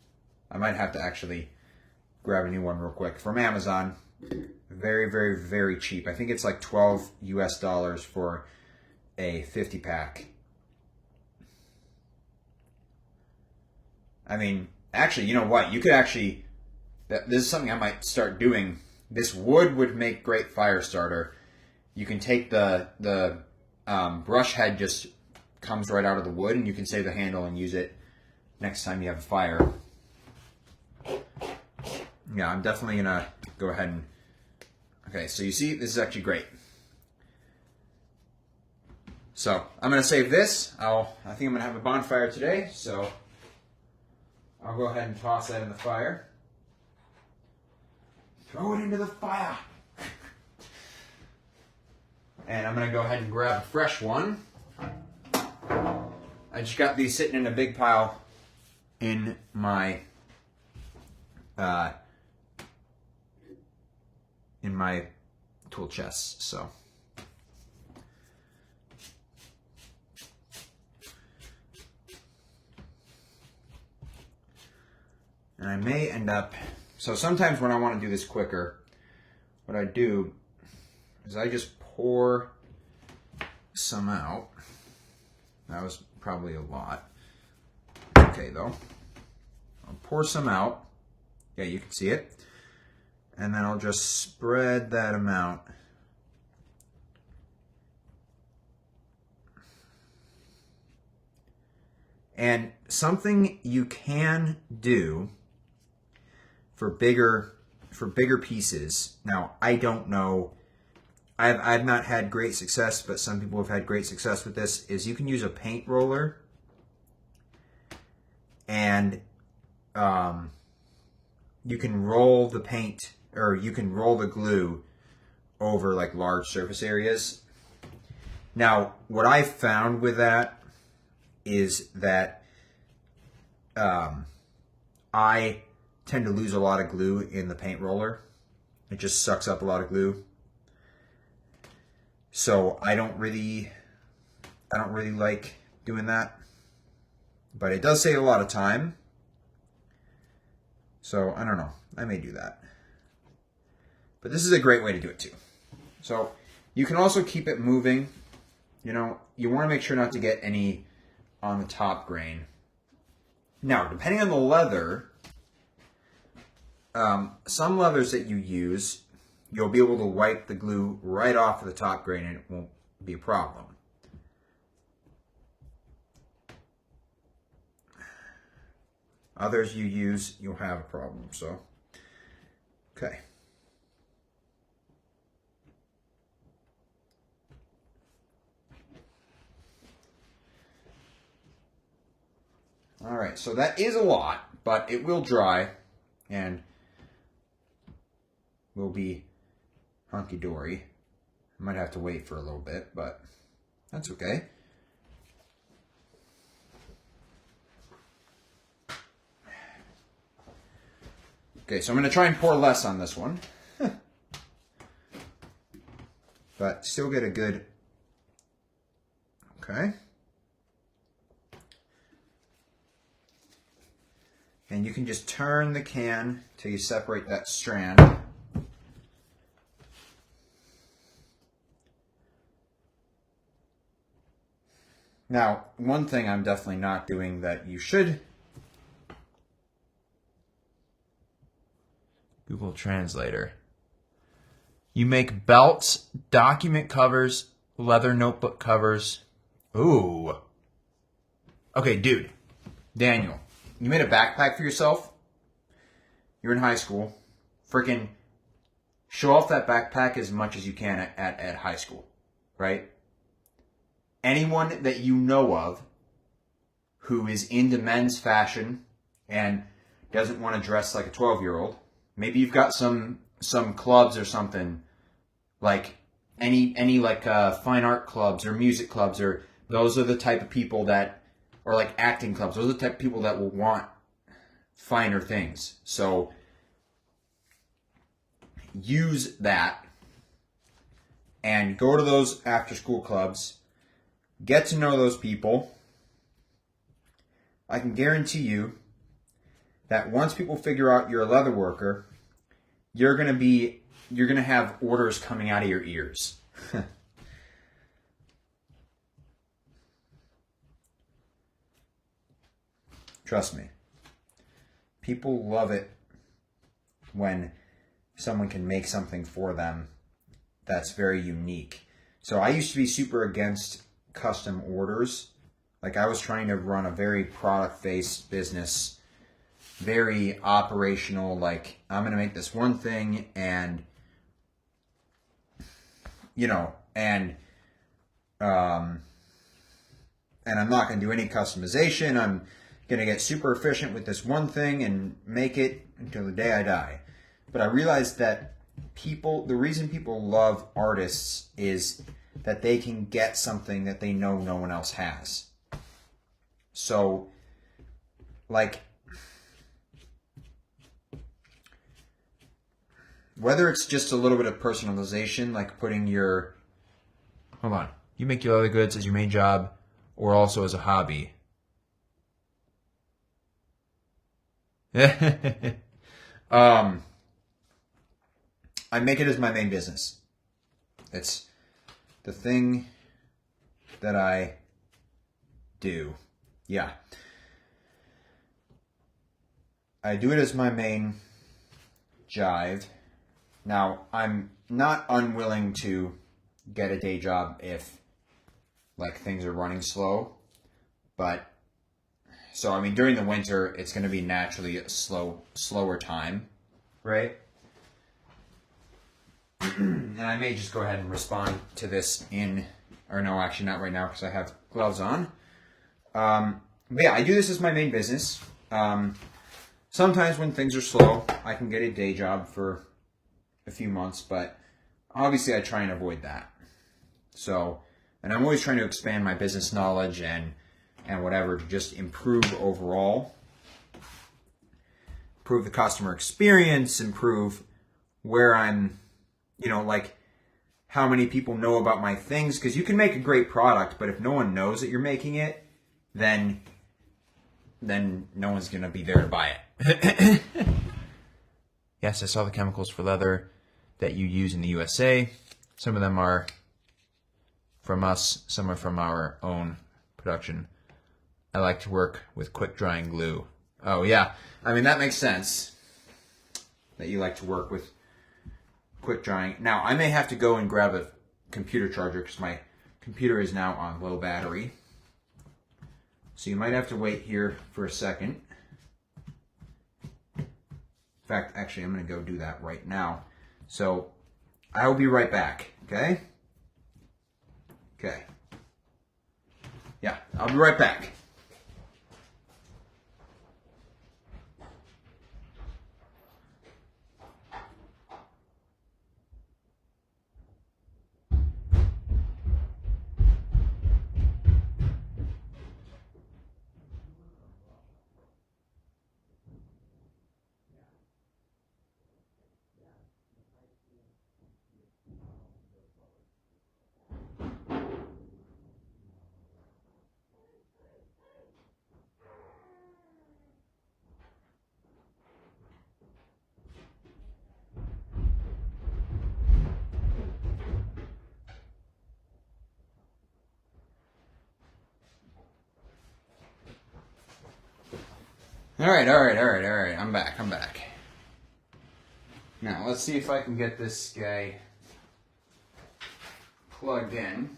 I might have to actually grab a new one real quick from Amazon. Very, very, very cheap. I think it's like $12 US for a 50 pack. I mean, actually, you know what? You could actually, this is something I might start doing. This wood would make great fire starter. You can take the brush head, just comes right out of the wood, and you can save the handle and use it next time you have a fire. Yeah, I'm definitely gonna go ahead and, okay, so you see, this is actually great. So I'm gonna save this. I think I'm gonna have a bonfire today, so I'll go ahead and toss that in the fire. Throw it into the fire. And I'm gonna go ahead and grab a fresh one. I just got these sitting in a big pile in my tool chests. So. And I may end up, so sometimes when I want to do this quicker, what I do is I just pour some out. That was probably a lot. Okay, though. I'll pour some out. Yeah, you can see it. And then I'll just spread that amount. And something you can do for bigger pieces. Now, I don't know. I've not had great success, but some people have had great success with this, is you can use a paint roller and you can roll the paint, or you can roll the glue over like large surface areas. Now, what I've found with that is that I tend to lose a lot of glue in the paint roller. It just sucks up a lot of glue. So I don't really like doing that. But it does save a lot of time. So I don't know. I may do that. But this is a great way to do it too. So you can also keep it moving. You know, you want to make sure not to get any on the top grain. Now, depending on the leather, some leathers that you use, you'll be able to wipe the glue right off of the top grain and it won't be a problem. Others you use, you'll have a problem. So, okay. All right, so that is a lot, but it will dry and will be hunky-dory. I might have to wait for a little bit, but that's okay. Okay, so I'm going to try and pour less on this one. But still get a good... Okay. And you can just turn the can till you separate that strand. Now, one thing I'm definitely not doing that you should... Google Translator. You make belts, document covers, leather notebook covers. Ooh. Okay, dude. Daniel. You made a backpack for yourself. You're in high school. Freaking show off that backpack as much as you can at high school, right? Anyone that you know of who is into men's fashion and doesn't want to dress like a 12-year-old, maybe you've got some clubs or something, like any like fine art clubs or music clubs, or those are the type of people that, or like acting clubs, those are the type of people that will want finer things. So use that and go to those after school clubs, get to know those people. I can guarantee you that once people figure out you're a leather worker, you're gonna have orders coming out of your ears. Trust me. People love it when someone can make something for them that's very unique. So I used to be super against custom orders. Like, I was trying to run a very product-based business, very operational, like, I'm going to make this one thing and, you know, and I'm not going to do any customization. I'm going to get super efficient with this one thing and make it until the day I die. But I realized that the reason people love artists is that they can get something that they know no one else has. So, like whether it's just a little bit of personalization, like putting your, hold on, you make your leather goods as your main job or also as a hobby. I make it as my main business. It's the thing that I do. Yeah. I do it as my main jive. Now, I'm not unwilling to get a day job if like things are running slow, but so I mean during the winter it's going to be naturally a slower time, right? And I may just go ahead and respond to this or no, actually not right now because I have gloves on. But yeah, I do this as my main business. Sometimes when things are slow, I can get a day job for a few months, but obviously I try and avoid that. So, and I'm always trying to expand my business knowledge and whatever to just improve overall. Improve the customer experience, improve where I'm, like how many people know about my things. Because you can make a great product, but if no one knows that you're making it, then no one's going to be there to buy it. Yes, I saw the chemicals for leather that you use in the USA. Some of them are from us, some are from our own production. I like to work with quick drying glue. Oh yeah, I mean that makes sense that you like to work with quick drying. Now I may have to go and grab a computer charger because my computer is now on low battery. So you might have to wait here for a second. In fact, actually I'm going to go do that right now. So I will be right back, okay? Okay. Yeah, I'll be right back. All right. I'm back. Now, let's see if I can get this guy plugged in.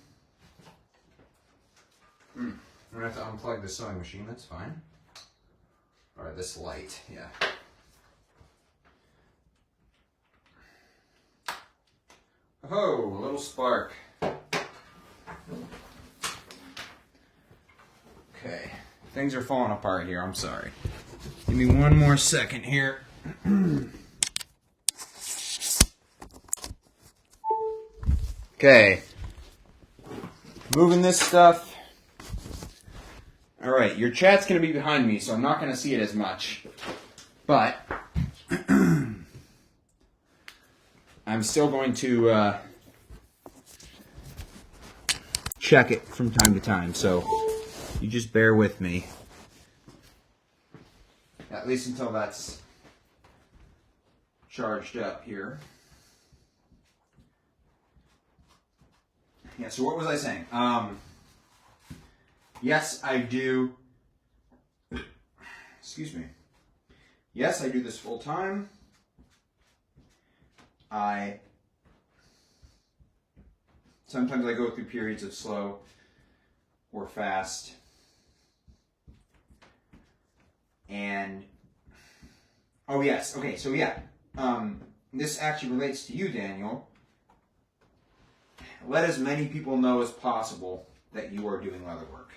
I'm going to have to unplug the sewing machine, that's fine. Or this light, yeah. Oh, a little spark. Okay, things are falling apart here, I'm sorry. Give me one more second here. Okay. Moving this stuff. Alright, your chat's going to be behind me, so I'm not going to see it as much. But I'm still going to check it from time to time, so you just bear with me. At least until that's charged up here. Yeah, so what was I saying? Yes, I do. Excuse me. Yes, I do this full time. Sometimes I go through periods of slow or fast. And, oh yes, okay, so yeah. This actually relates to you, Daniel. Let as many people know as possible that you are doing leather work.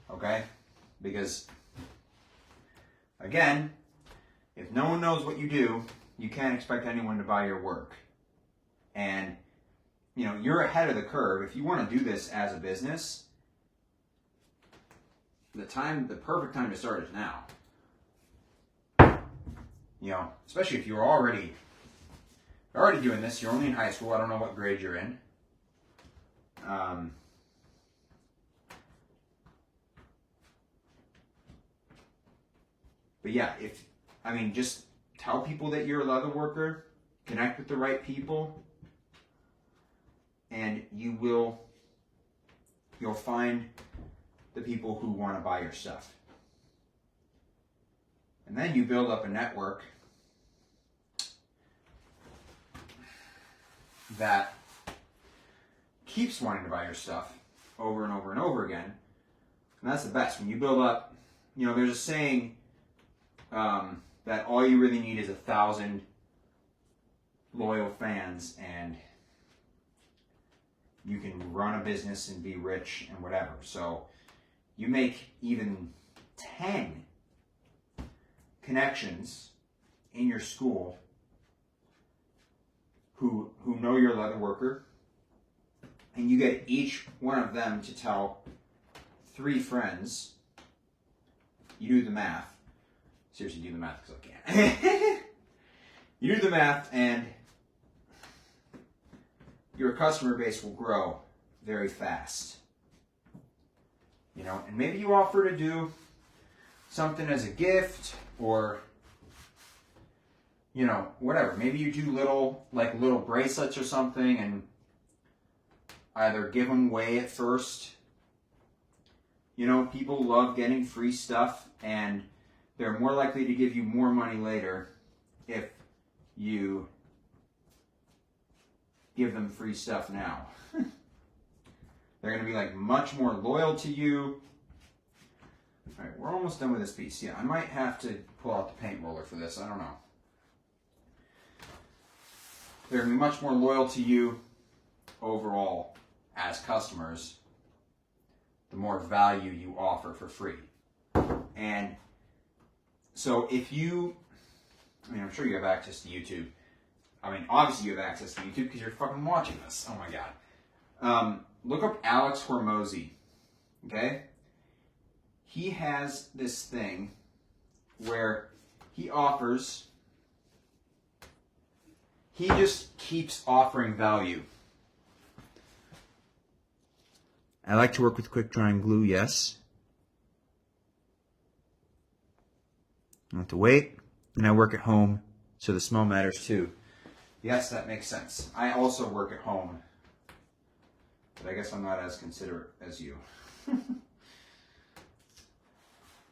Okay? Because, again, if no one knows what you do, you can't expect anyone to buy your work. And, you're ahead of the curve. If you want to do this as a business, the perfect time to start is now. Especially if you're already You're already doing this. You're only in high school. I don't know what grade you're in. But yeah, just tell people that you're a leather worker, connect with the right people, and you'll find the people who want to buy your stuff. And then you build up a network that keeps wanting to buy your stuff over and over and over again. And that's the best. When you build up, there's a saying that all you really need is 1,000 loyal fans and you can run a business and be rich and whatever. So you make even 10 connections in your school who know you're a leather worker, and you get each one of them to tell 3 friends. You do the math. Seriously, do the math because I can't. You do the math, and your customer base will grow very fast. And maybe you offer to do something as a gift, or whatever. Maybe you do little bracelets or something and either give them away at first. People love getting free stuff, and they're more likely to give you more money later if you give them free stuff now. They're going to be much more loyal to you. All right, we're almost done with this piece. Yeah, I might have to pull out the paint roller for this. I don't know. They're going to be much more loyal to you overall as customers the more value you offer for free. And so if you, I'm sure you have access to YouTube. Obviously you have access to YouTube because you're fucking watching this. Oh my God. Look up Alex Hormozi. Okay? He has this thing where he just keeps offering value. I like to work with quick drying glue, yes. I don't have to wait. And I work at home, so the smell matters too. Yes, that makes sense. I also work at home, but I guess I'm not as considerate as you.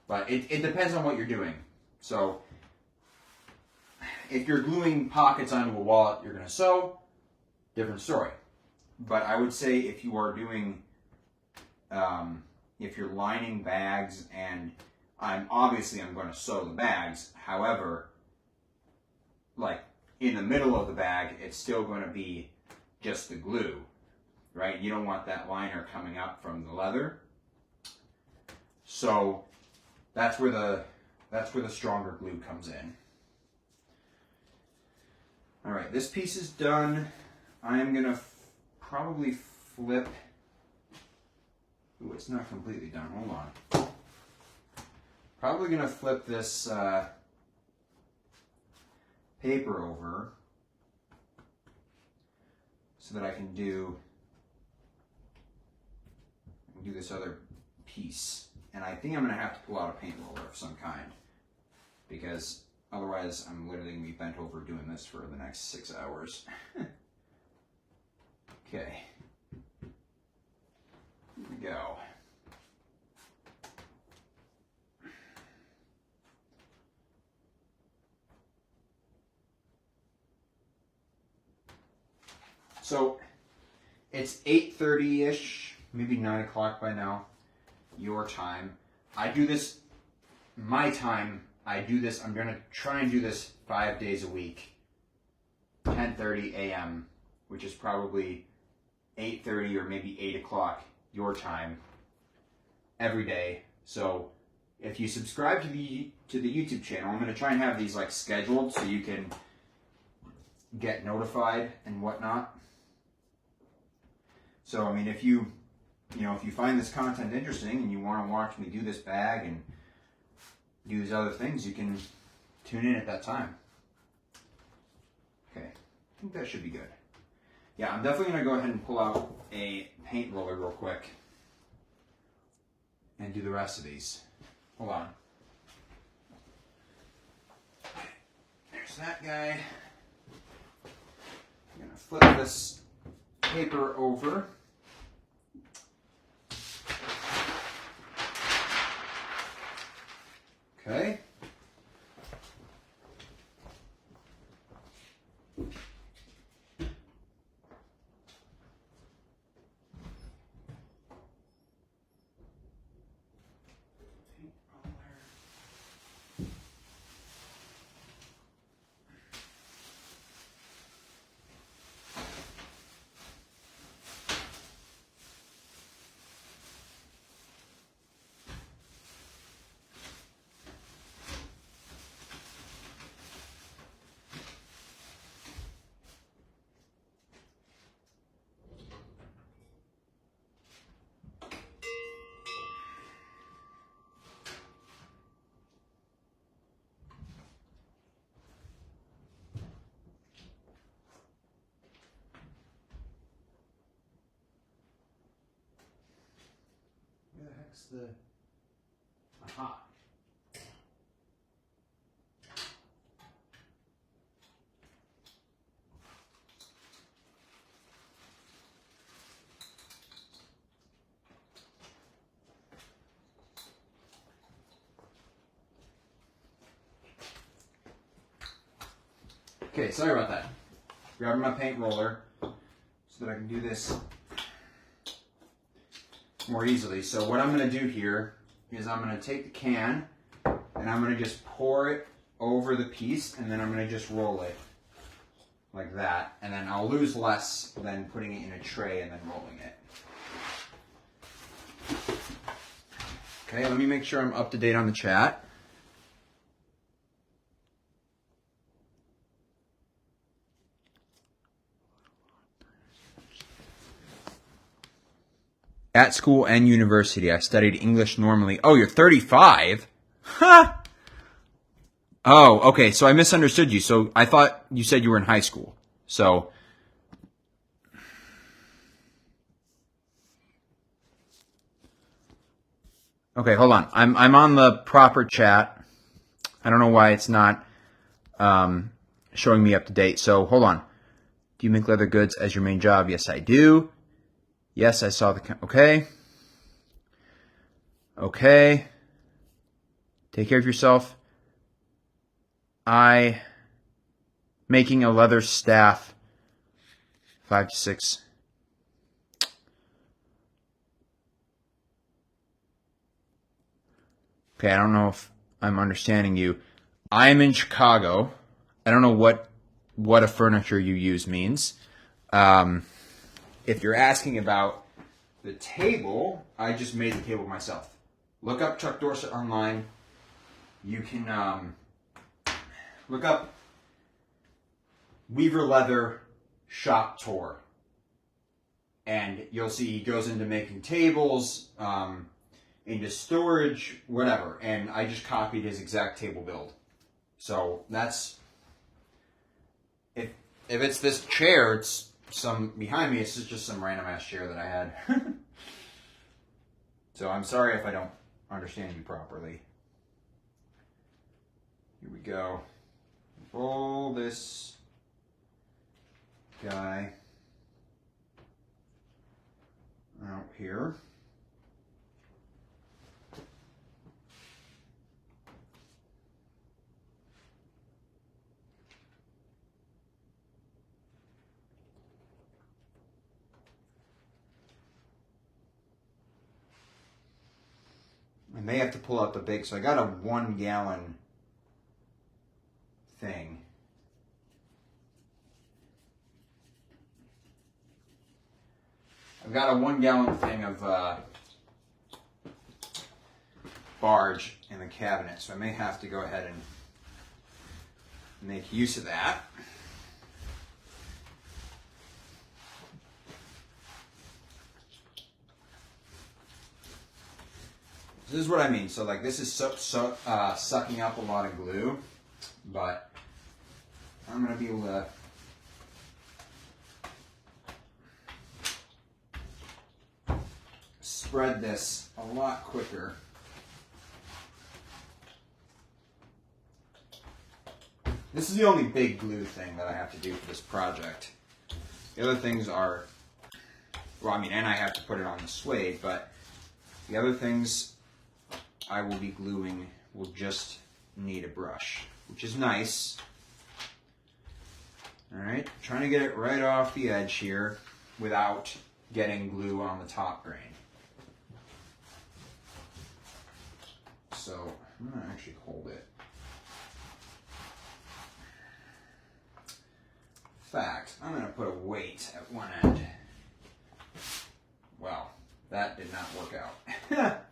But it depends on what you're doing. So if you're gluing pockets onto a wallet, you're going to sew, different story. But I would say if you are doing, if you're lining bags, and I'm going to sew the bags. However, in the middle of the bag, it's still going to be just the glue, right? You don't want that liner coming up from the leather. So that's where the stronger glue comes in. All right, this piece is done. I am going to probably flip. Ooh, it's not completely done. Hold on. Probably going to flip this paper over so that I can do this other piece. And I think I'm going to have to pull out a paint roller of some kind, because otherwise I'm literally going to be bent over doing this for the next 6 hours. Okay. Here we go. So it's 8:30-ish, maybe 9 o'clock by now, your time. I do this, my time, I'm going to try and do this 5 days a week, 10:30 a.m., which is probably 8:30 or maybe 8 o'clock your time every day. So if you subscribe to the YouTube channel, I'm going to try and have these scheduled so you can get notified and whatnot. So if you find this content interesting and you want to watch me do this bag and do these other things, you can tune in at that time. Okay. think that should be good. Yeah, I'm definitely going to go ahead and pull out a paint roller real quick and do the rest of these. Hold on. There's that guy. I'm going to flip this paper over. Okay. Where the heck's the... Aha. Okay, sorry about that. Grabbing my paint roller so that I can do this more easily. So what I'm going to do here is I'm going to take the can and I'm going to just pour it over the piece, and then I'm going to just roll it like that, and then I'll lose less than putting it in a tray and then rolling it. Okay, let me make sure I'm up to date on the chat. At school and university, I studied English normally. Oh, you're 35? Huh. Oh, okay. So I misunderstood you. So I thought you said you were in high school. So. Okay, hold on. I'm on the proper chat. I don't know why it's not showing me up to date. So hold on. Do you make leather goods as your main job? Yes, I do. Yes, I saw the... Okay. Okay. Take care of yourself. Making a leather staff. 5 to 6. Okay, I don't know if I'm understanding you. I'm in Chicago. I don't know what a furniture you use means. If you're asking about the table, I just made the table myself. Look up Chuck Dorset online. You can look up Weaver Leather Shop Tour. And you'll see he goes into making tables, into storage, whatever. And I just copied his exact table build. So that's... If it's this chair, it's... Some behind me, it's just some random ass chair that I had. So I'm sorry if I don't understand you properly. Here we go. Roll this guy out here. I may have to pull out the big, so I got a 1 gallon thing. I've got a 1 gallon thing of barge in the cabinet, so I may have to go ahead and make use of that. This is what I mean. So like this is sucking up a lot of glue, but I'm gonna be able to spread this a lot quicker. This is the only big glue thing that I have to do for this project. The other things are, well, I mean, and I have to put it on the suede, but the other things I will be gluing will just need a brush, which is nice. All right, trying to get it right off the edge here without getting glue on the top grain. So I'm gonna actually hold it. In fact, I'm going to put a weight at one end. Well, that did not work out.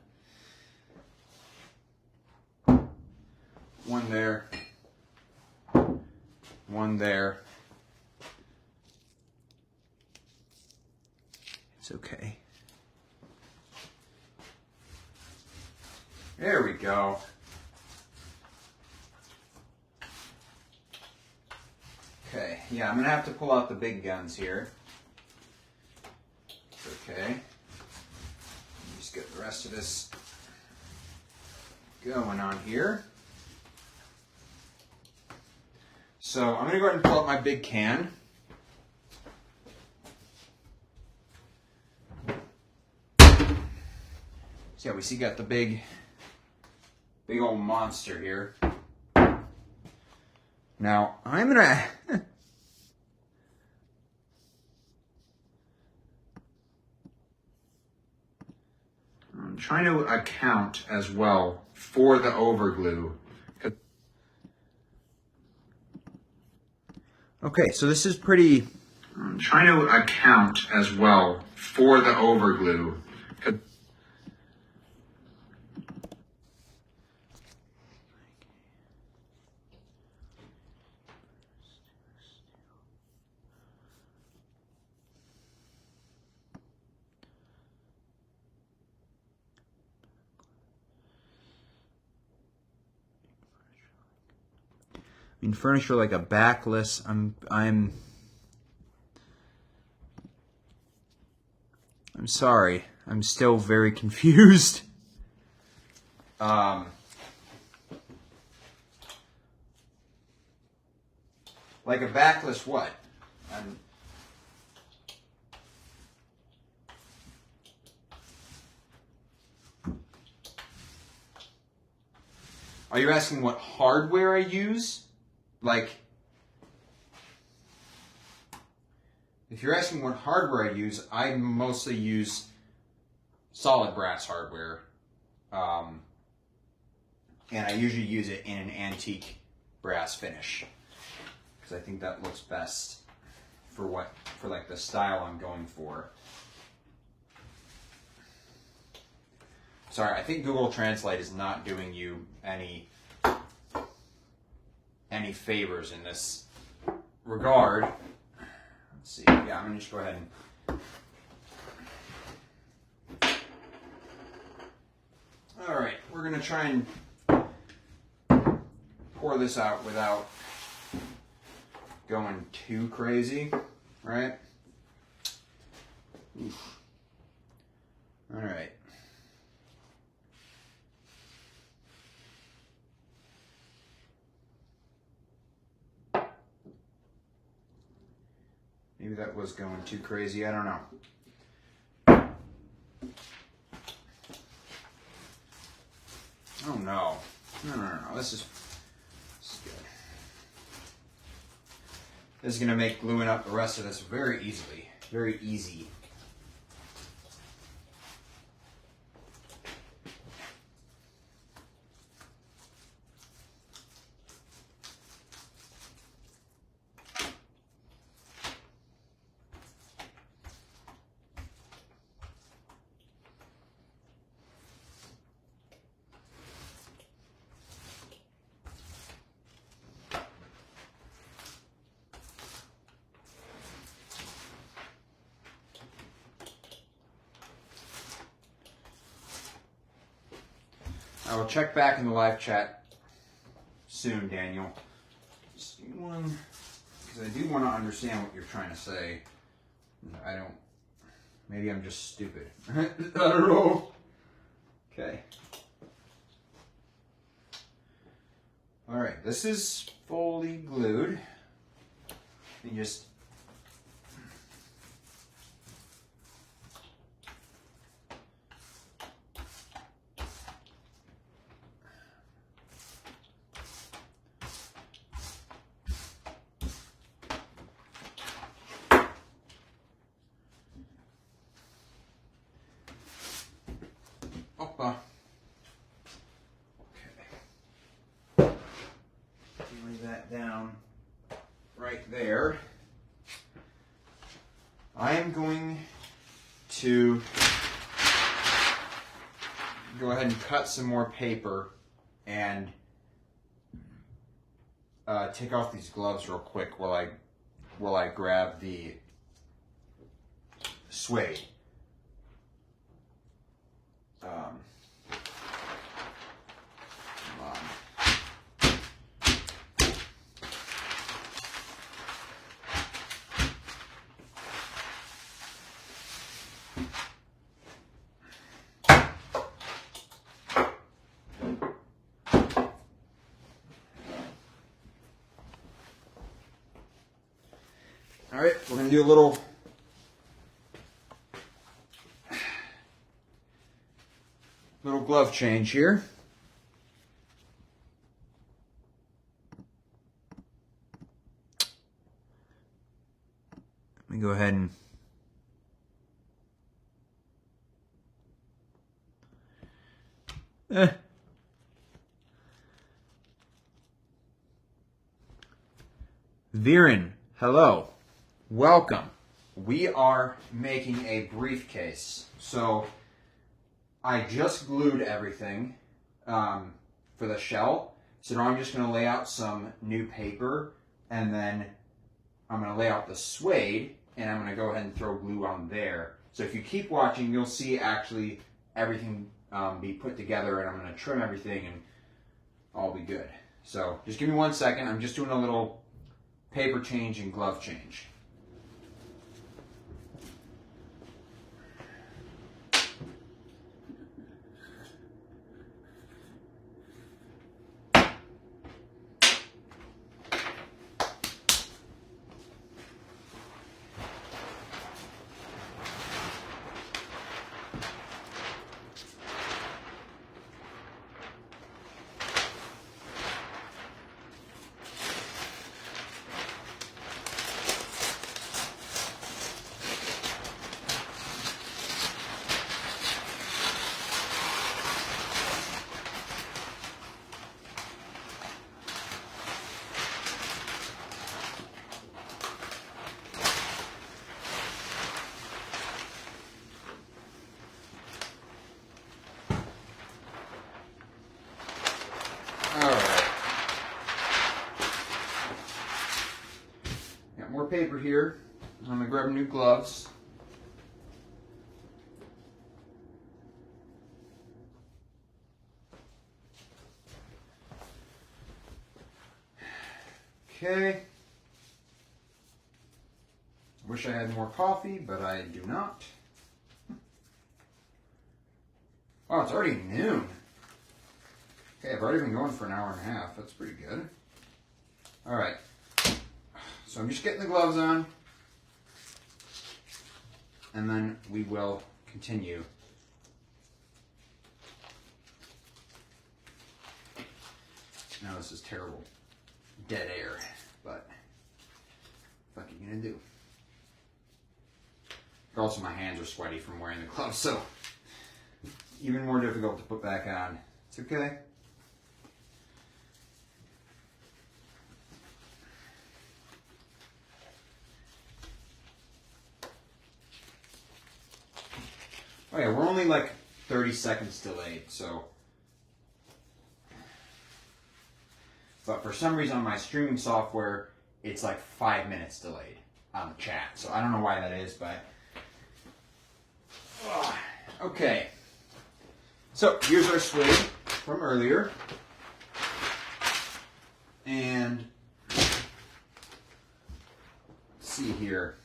One there. One there. It's okay. There we go. Okay, yeah, I'm going to have to pull out the big guns here. Okay. Just get the rest of this going on here. So I'm going to go ahead and pull out my big can. So yeah, we see got the big old monster here. Now, I'm going to... I'm trying to account as well for the overglue. Okay, so this is pretty... I'm trying to account as well for the overglue. I mean, furniture like a backless. I'm sorry. I'm still very confused. Like a backless what? Are you asking what hardware I use? Like, if you're asking what hardware I use, I mostly use solid brass hardware. And I usually use it in an antique brass finish, because I think that looks best for like the style I'm going for. Sorry, I think Google Translate is not doing you any favors in this regard. Let's see. Yeah, I'm gonna just go ahead and... All right, we're gonna try and pour this out without going too crazy, right? Oof. All right. Maybe that was going too crazy, I don't know. Oh no. No. This is good. This is going to make gluing up the rest of this very easily. Very easy. I will check back in the live chat soon, Daniel. Just because I do want to understand what you're trying to say. I don't Maybe I'm just stupid. I don't know. Okay. All right, this is fully glued. You just Opa. Okay. Lay that down right there. I am going to go ahead and cut some more paper and take off these gloves real quick while I grab the suede. Come on. All right, we're going to do a little glove change here. Let me go ahead and Viren, hello. Welcome. We are making a briefcase. So I just glued everything for the shell. So now I'm just going to lay out some new paper, and then I'm going to lay out the suede, and I'm going to go ahead and throw glue on there. So if you keep watching, you'll see actually everything be put together, and I'm going to trim everything and all be good. So just give me 1 second. I'm just doing a little paper change and glove change. More paper here. I'm going to grab new gloves. Okay. Wish I had more coffee, but I do not. Wow, it's already noon. Okay, I've already been going for an hour and a half. That's pretty good. All right. So I'm just getting the gloves on, and then we will continue. Now this is terrible dead air, but what are you gonna do? Also, my hands are sweaty from wearing the gloves, so even more difficult to put back on. It's okay. Oh yeah, we're only like 30 seconds delayed, so. But for some reason on my streaming software, it's like 5 minutes delayed on the chat. So I don't know why that is, but. Okay. So here's our suede from earlier. And let's see here.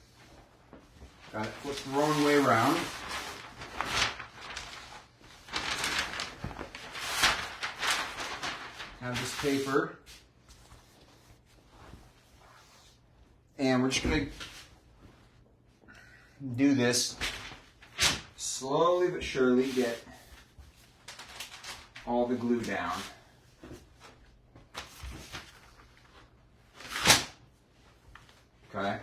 Got it flipped the wrong way around. Have this paper. And we're just going to do this slowly but surely, get all the glue down. Okay.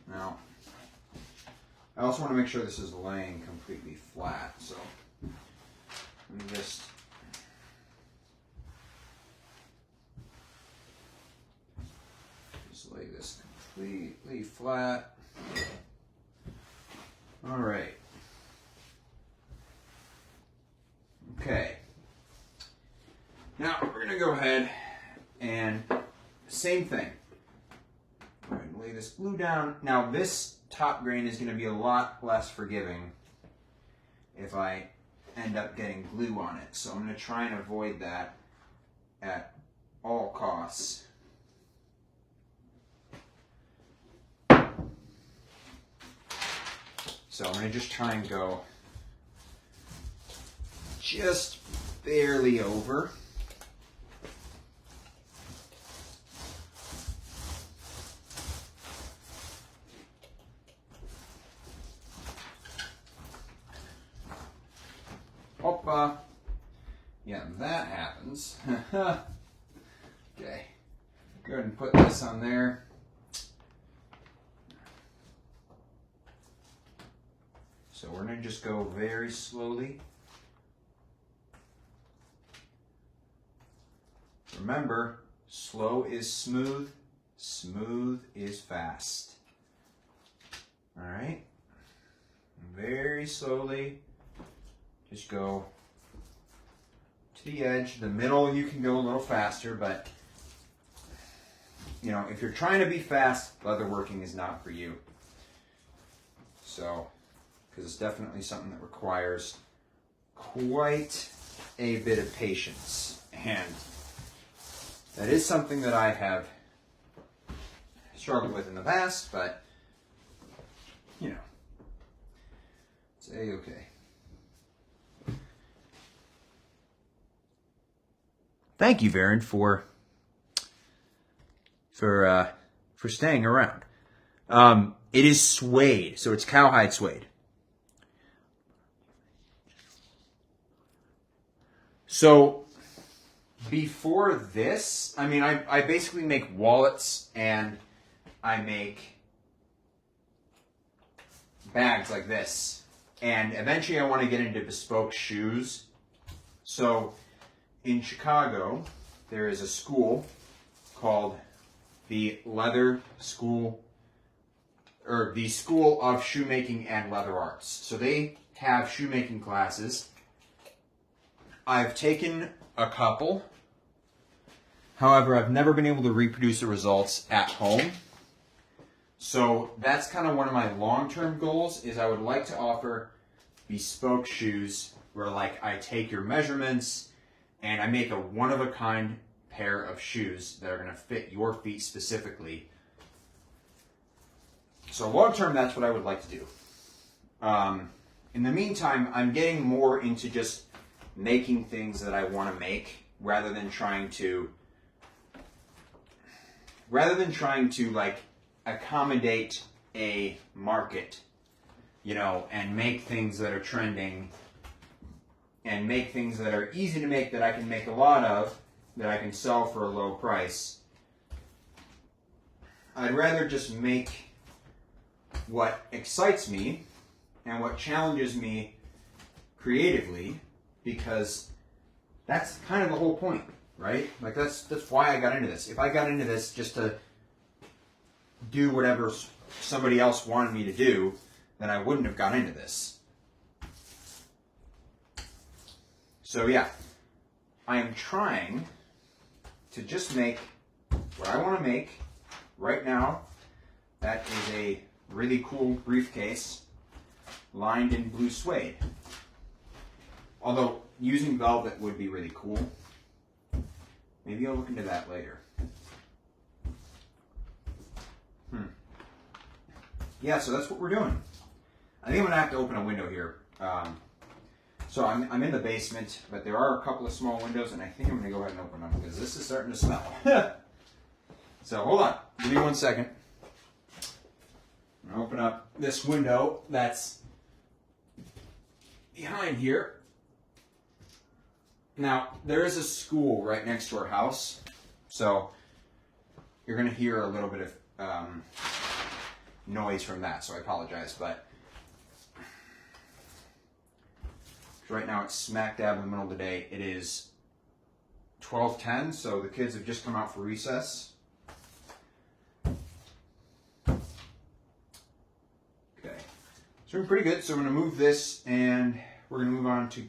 Now, I also want to make sure this is laying completely flat, so let me just lay this completely flat. All right. Okay. Now we're going to go ahead and same thing. Go ahead and lay this glue down. Now this top grain is going to be a lot less forgiving if I end up getting glue on it. So I'm going to try and avoid that at all costs. So I'm going to just try and go just barely over. Hoppa. Yeah, that happens. Okay. Go ahead and put this on there. So we're going to just go very slowly. Remember, slow is smooth, smooth is fast. All right? Very slowly, just go to the edge. The middle, you can go a little faster, but you know, if you're trying to be fast, leatherworking is not for you. So, because it's definitely something that requires quite a bit of patience. And that is something that I have struggled with in the past, but, you know, it's A-okay. Thank you, Varen, for staying around. It is suede, so it's cowhide suede. So before this, I mean, I basically make wallets and I make bags like this. And eventually I want to get into bespoke shoes. So in Chicago, there is a school called the Leather School, or the School of Shoemaking and Leather Arts. So they have shoemaking classes. I've taken a couple. However, I've never been able to reproduce the results at home. So that's kind of one of my long-term goals, is I would like to offer bespoke shoes where, like, I take your measurements and I make a one-of-a-kind pair of shoes that are going to fit your feet specifically. So long-term, that's what I would like to do. In the meantime, I'm getting more into just making things that I want to make rather than trying to like accommodate a market, you know, and make things that are trending and make things that are easy to make that I can make a lot of, that I can sell for a low price. I'd rather just make what excites me and what challenges me creatively, because that's kind of the whole point, right? Like that's why I got into this. If I got into this just to do whatever somebody else wanted me to do, then I wouldn't have got into this. So yeah, I am trying to just make what I want to make right now. That is a really cool briefcase lined in blue suede. Although using velvet would be really cool. Maybe I'll look into that later. yeah, so that's what we're doing. I think I'm gonna have to open a window here. So I'm in the basement, but there are a couple of small windows, and I think I'm gonna go ahead and open them because this is starting to smell. So hold on, give me 1 second. I'm gonna open up this window that's behind here. Now, there is a school right next to our house, so you're going to hear a little bit of noise from that, so I apologize, but right now it's smack dab in the middle of the day. It is 12:10, so the kids have just come out for recess. Okay, it's doing pretty good, so I'm going to move this, and we're going to move on to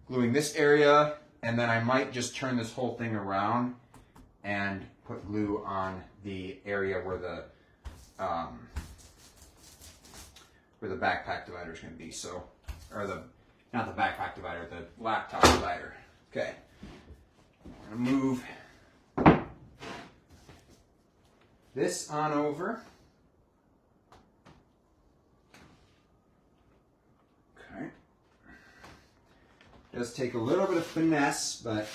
gluing this area, and then I might just turn this whole thing around and put glue on the area where the backpack divider is going to be. So, or not the backpack divider, the laptop divider. Okay, I'm going to move this on over. Okay. Does take a little bit of finesse, but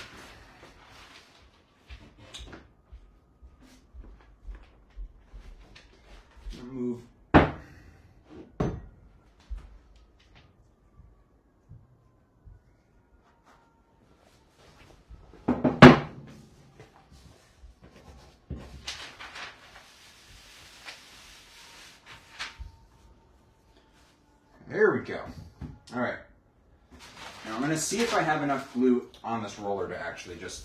move. There we go. All right. Now I'm going to see if I have enough glue on this roller to actually just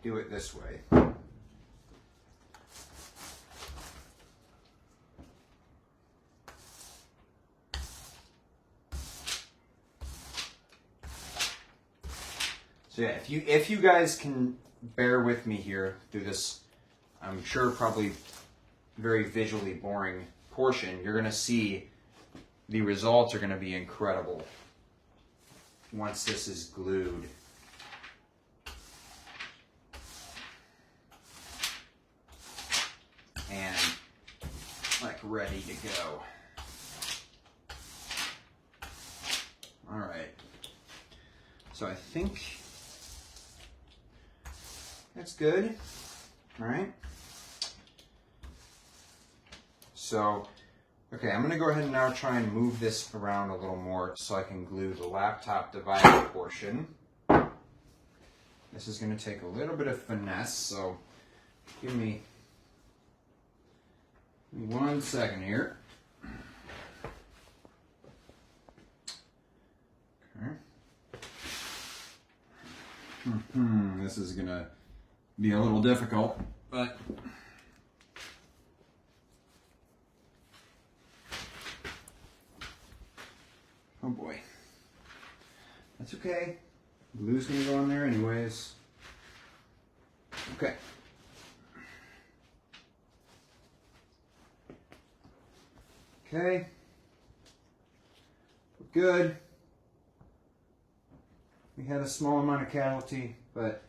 do it this way. So yeah, if you guys can bear with me here through this, I'm sure probably very visually boring portion, you're going to see the results are going to be incredible once this is glued. And like ready to go. All right. So I think that's good. All right. So, okay, I'm going to go ahead and now try and move this around a little more so I can glue the laptop divider portion. This is going to take a little bit of finesse, so give me 1 second here. Okay. This is going to be a little difficult, but oh boy. That's okay. Glue's gonna go on there anyways. Okay. Okay. We're good. We had a small amount of casualty, but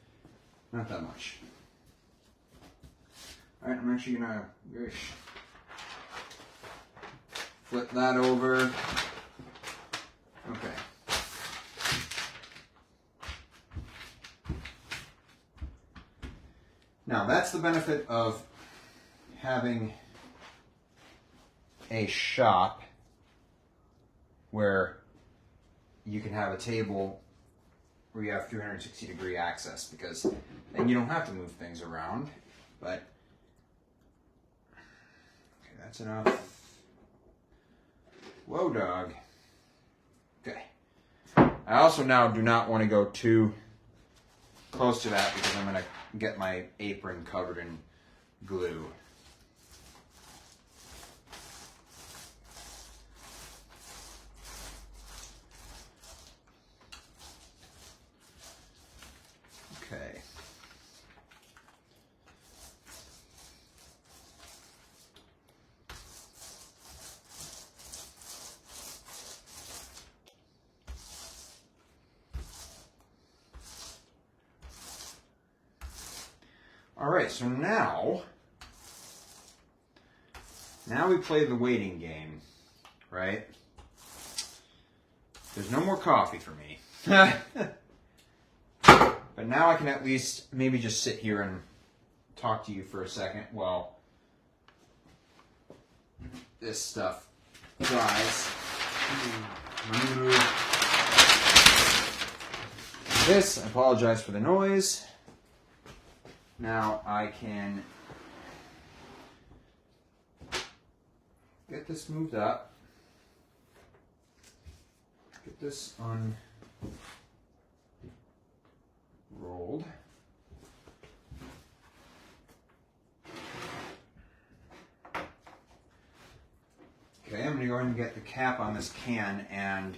not that much. Alright, I'm actually gonna flip that over. Okay. Now that's the benefit of having a shop where you can have a table where you have 360-degree access, because then you don't have to move things around. But okay, that's enough. Whoa, dog. Okay. I also now do not want to go too close to that because I'm going to get my apron covered in glue. Okay. All right, so now we play the waiting game, right? There's no more coffee for me. But now I can at least maybe just sit here and talk to you for a second while this stuff dries. This, I apologize for the noise. Now I can get this moved up. Get this unrolled. Okay, I'm going to go ahead and get the cap on this can, and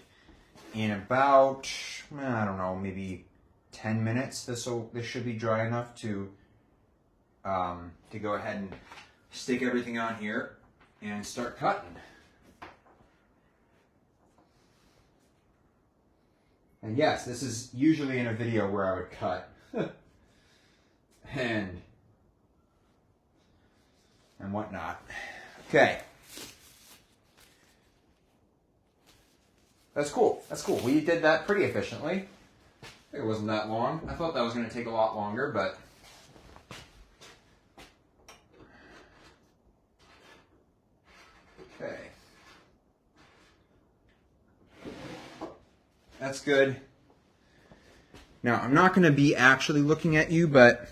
in about, I don't know, maybe 10 minutes, this should be dry enough to go ahead and stick everything on here and start cutting. And yes, this is usually in a video where I would cut and whatnot. Okay. That's cool. That's cool. We did that pretty efficiently. I think it wasn't that long. I thought that was going to take a lot longer, but okay. That's good. Now, I'm not going to be actually looking at you, but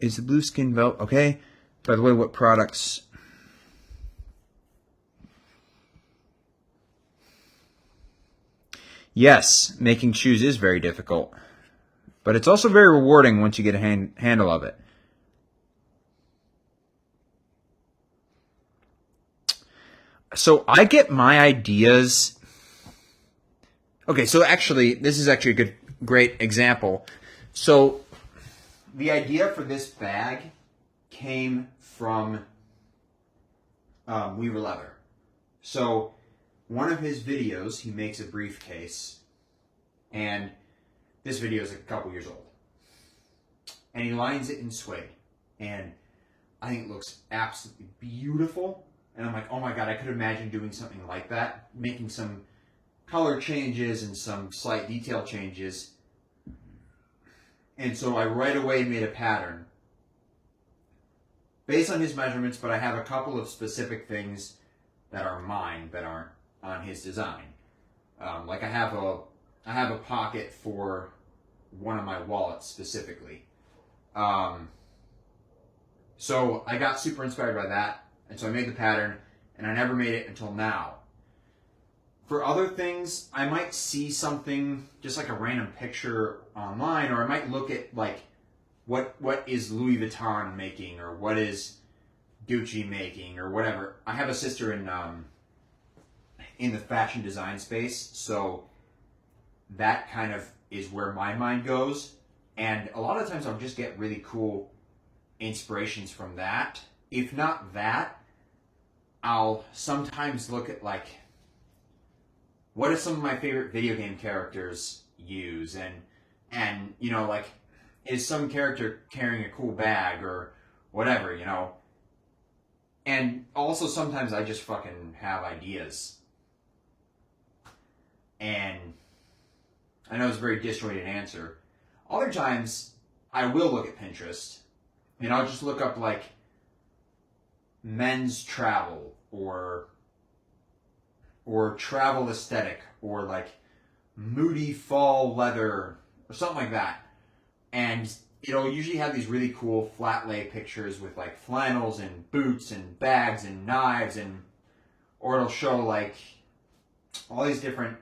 is the Blueskin Velvet okay? By the way, what products? Yes, making shoes is very difficult, but it's also very rewarding once you get a handle of it. So I get my ideas. Okay, so actually, this is actually a great example. So the idea for this bag came from Weaver Leather. So one of his videos, he makes a briefcase, and this video is a couple years old. And he lines it in suede, and I think it looks absolutely beautiful. And I'm like, oh my God, I could imagine doing something like that, making some color changes and some slight detail changes. And so I right away made a pattern based on his measurements, but I have a couple of specific things that are mine that aren't on his design. Like I have a pocket for one of my wallets specifically. So I got super inspired by that, and so I made the pattern, and I never made it until now. For other things, I might see something, just like a random picture online, or I might look at like what is Louis Vuitton making, or what is Gucci making, or whatever. I have a sister in the fashion design space, so that kind of is where my mind goes. And a lot of times I'll just get really cool inspirations from that. If not that, I'll sometimes look at like, what do some of my favorite video game characters use? And you know, like, is some character carrying a cool bag or whatever, you know? And also sometimes I just fucking have ideas. And I know it's a very disjointed answer. Other times I will look at Pinterest and I'll just look up like men's travel or travel aesthetic or like moody fall leather or something like that. And it'll usually have these really cool flat lay pictures with like flannels and boots and bags and knives, and or it'll show like all these different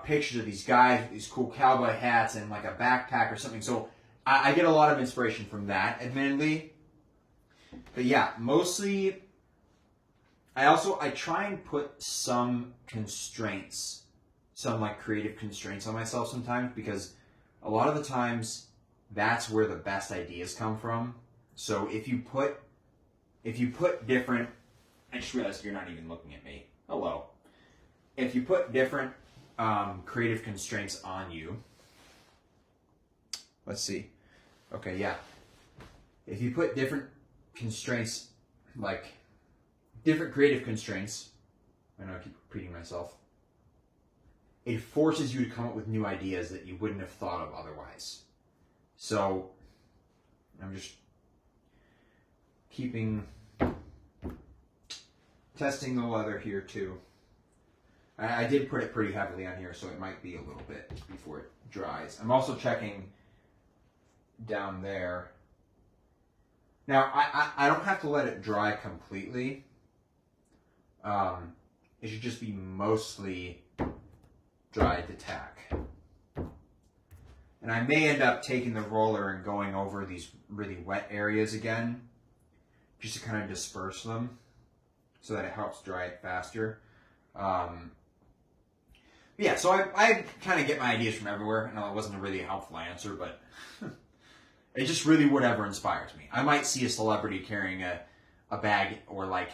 pictures of these guys with these cool cowboy hats and like a backpack or something. So I get a lot of inspiration from that, admittedly. But yeah, mostly I try and put some constraints, some like creative constraints on myself sometimes, because a lot of the times that's where the best ideas come from. So if you put different, I just realized you're not even looking at me. Hello. If you put different creative constraints on you, Let's see. Okay, yeah. If you put different constraints, like different creative constraints, I know I keep repeating myself, it forces you to come up with new ideas that you wouldn't have thought of otherwise. So I'm just testing the leather here too. I did put it pretty heavily on here, so it might be a little bit before it dries. I'm also checking down there. Now, I don't have to let it dry completely. It should just be mostly dry to tack. And I may end up taking the roller and going over these really wet areas again, just to kind of disperse them so that it helps dry it faster. Yeah, so I kind of get my ideas from everywhere. I know it wasn't a really helpful answer, but it's just really whatever inspires me. I might see a celebrity carrying a bag, or like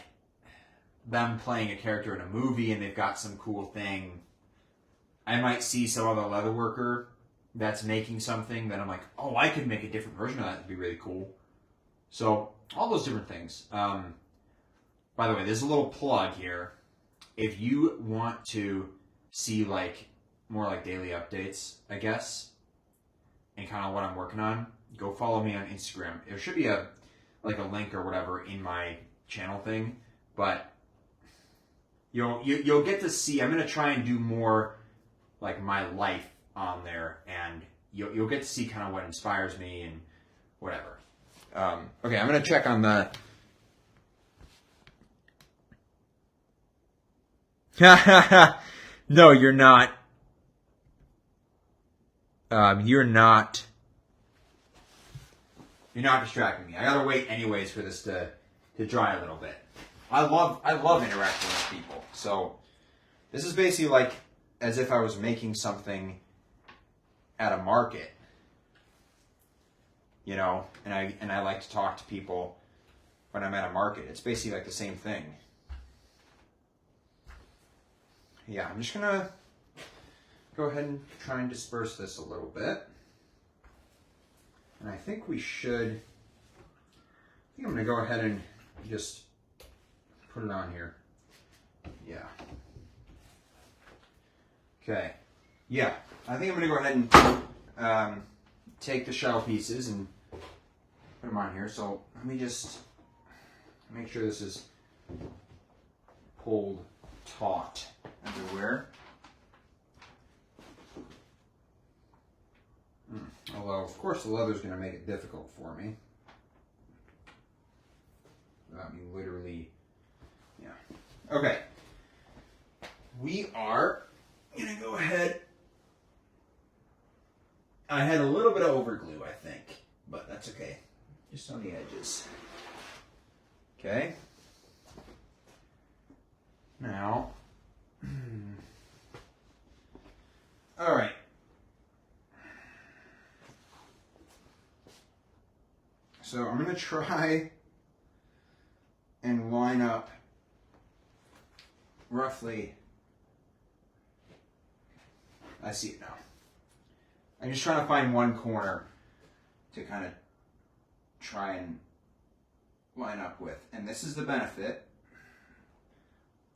them playing a character in a movie and they've got some cool thing. I might see some other leather worker that's making something that I'm like, oh, I could make a different version of that. It'd be really cool. So all those different things. By the way, there's a little plug here. If you want to see like more like daily updates, I guess, and kind of what I'm working on, go follow me on Instagram. There should be a link or whatever in my channel thing, but you'll get to see. I'm gonna try and do more like my life on there, and you'll get to see kind of what inspires me and whatever. Okay, I'm gonna check on the. No, you're not. You're not distracting me. I gotta wait anyways for this to dry a little bit. I love interacting with people. So this is basically like as if I was making something at a market, you know, and I like to talk to people when I'm at a market. It's basically like the same thing. Yeah, I'm just gonna go ahead and try and disperse this a little bit. And I think we should, I think I'm gonna go ahead and just put it on here. Yeah. Okay. Yeah, I think I'm gonna go ahead and take the shell pieces and put them on here. So let me just make sure this is pulled taut everywhere. Although, of course, the leather's going to make it difficult for me. Without me literally, yeah. Okay. We are going to go ahead. I had a little bit of overglue, I think, but that's okay. Just on the edges. Okay. Now, all right. So I'm going to try and line up roughly. I see it now. I'm just trying to find one corner to kind of try and line up with. And this is the benefit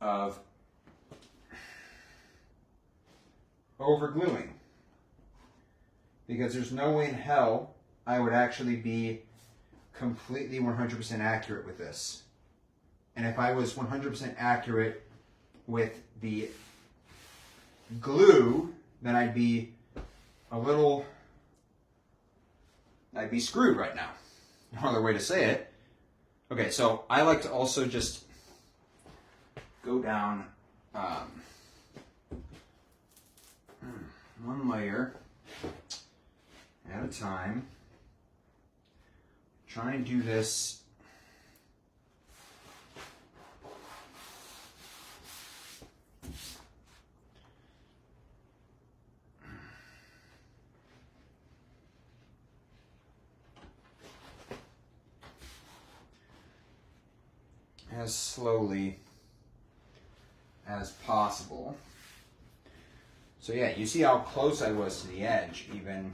of overgluing, because there's no way in hell I would actually be completely 100% accurate with this. And if I was 100% accurate with the glue, then I'd be screwed right now. No other way to say it. Okay, so I like to also just go down one layer at a time. Try and do this as slowly as possible. So yeah, you see how close I was to the edge, even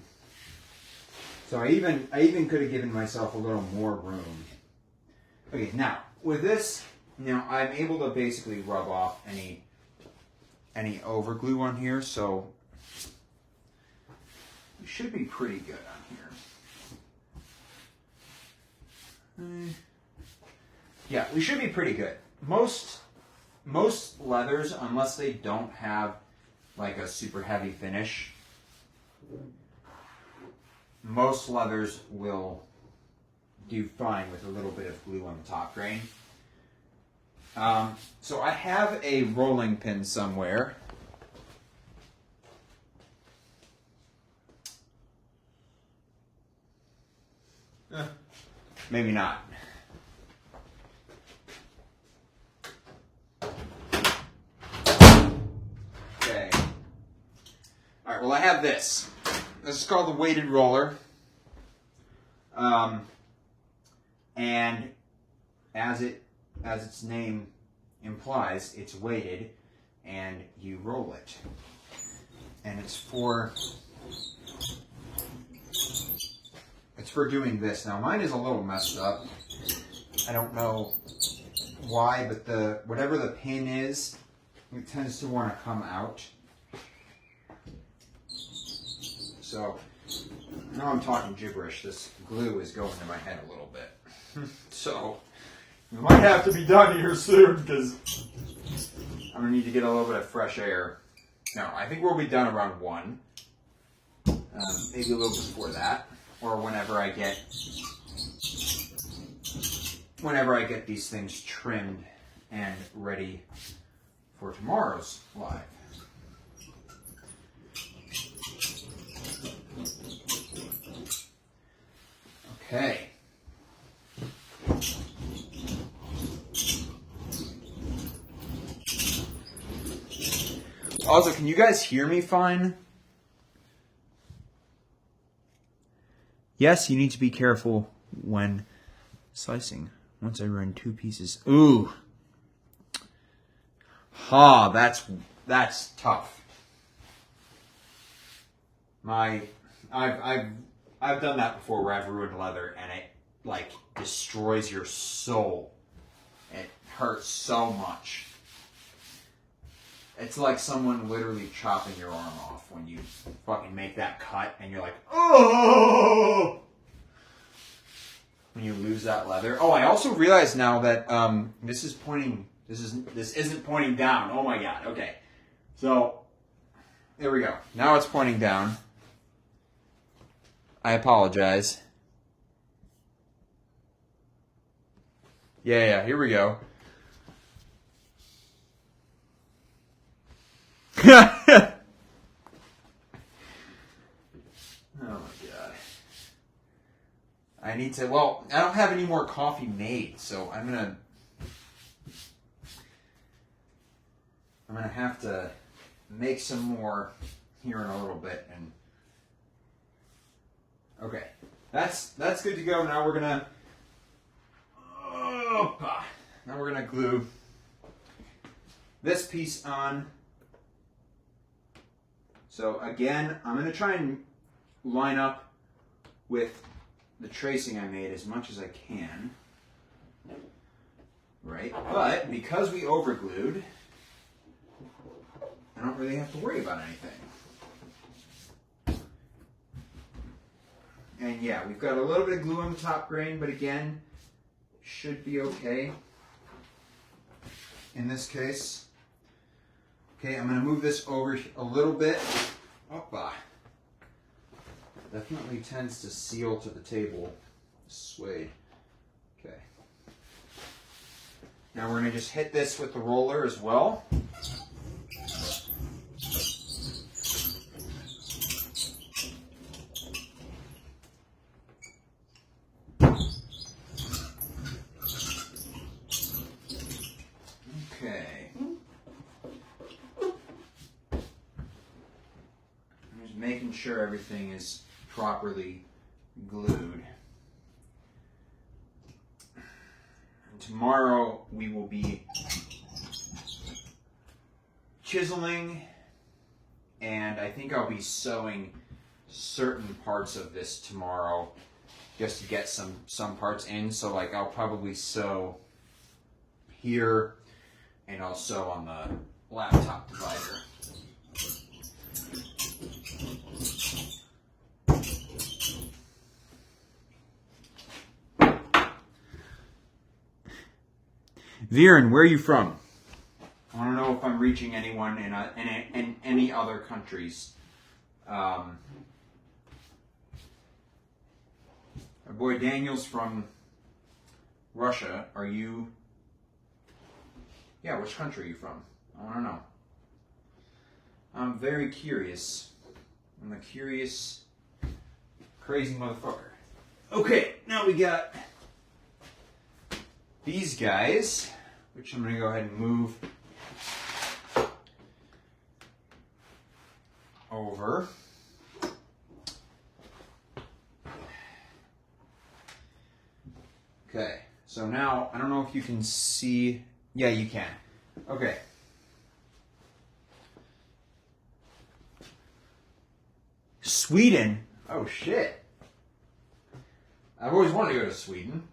So I even could have given myself a little more room. Okay, now with this, now I'm able to basically rub off any overglue on here, so it should be pretty good on here. Yeah, we should be pretty good. Most leathers, unless they don't have like a super heavy finish, most leathers will do fine with a little bit of glue on the top grain. So I have a rolling pin somewhere. Maybe not. Okay. All right, well I have this. This is called the weighted roller. And as its name implies, it's weighted and you roll it. And it's for doing this. Now mine is a little messed up. I don't know why, but whatever the pin is, it tends to want to come out. So now I'm talking gibberish. This glue is going to my head a little bit. So it might have to be done here soon because I'm going to need to get a little bit of fresh air. No, I think we'll be done around 1. Maybe a little before that, or whenever I get these things trimmed and ready for tomorrow's live. Okay. Also, can you guys hear me fine? Yes, you need to be careful when slicing. Once I run 2 pieces. Ooh. Ha, that's tough. I've done that before where I've ruined leather and it like destroys your soul. It hurts so much. It's like someone literally chopping your arm off when you fucking make that cut and you're like, oh! When you lose that leather. Oh, I also realize now that this isn't pointing down. Oh my god. Okay. So there we go. Now it's pointing down. I apologize. Yeah, here we go. Oh my god. I need to, well, I don't have any more coffee made, so I'm gonna have to make some more here in a little bit. And okay, that's good to go. Now we're gonna glue this piece on. So again, I'm going to try and line up with the tracing I made as much as I can. Right? But because we overglued, I don't really have to worry about anything. And yeah, we've got a little bit of glue on the top grain, but again, should be okay in this case. Okay, I'm going to move this over a little bit. Opa. Definitely tends to seal to the table. Suede. Okay. Now we're going to just hit this with the roller as well. Okay. I'm just making sure everything is properly glued. And tomorrow we will be chiseling, and I think I'll be sewing certain parts of this tomorrow just to get some parts in. So like I'll probably sew here and I'll sew on the laptop divider. Viren, where are you from? I want to know if I'm reaching anyone in any other countries. My boy Daniel's from Russia. Are you? Yeah, which country are you from? I want to know. I'm very curious. I'm a curious, crazy motherfucker. Okay, now we got these guys, which I'm going to go ahead and move over. Okay, so now, I don't know if you can see. Yeah, you can. Okay. Sweden? Oh, shit. I've always wanted to go to Sweden.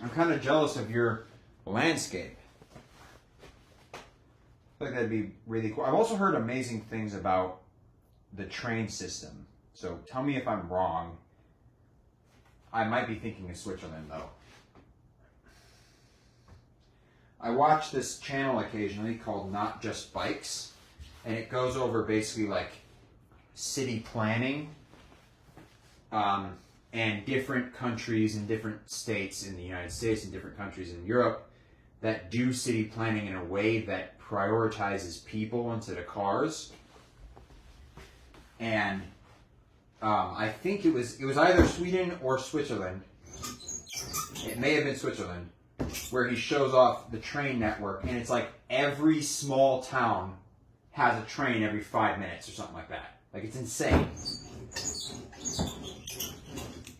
I'm kind of jealous of your landscape. I feel like that'd be really cool. I've also heard amazing things about the train system. So tell me if I'm wrong. I might be thinking of Switzerland, though. I watch this channel occasionally called Not Just Bikes, and it goes over basically like city planning and different countries and different states in the United States and different countries in Europe that do city planning in a way that prioritizes people instead of cars. And I think it was either Sweden or Switzerland. It may have been Switzerland, where he shows off the train network, and it's like every small town has a train every 5 minutes or something like that. Like, it's insane.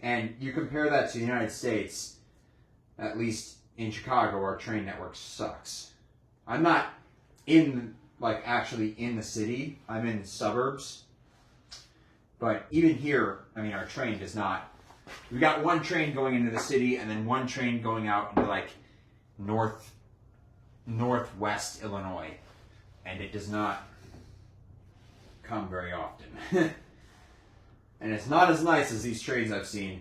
And you compare that to the United States, at least in Chicago, our train network sucks. I'm not actually in the city. I'm in the suburbs. But even here, I mean, our train does not. We got one train going into the city, and then one train going out into like northwest Illinois, and it does not come very often. And it's not as nice as these trains I've seen.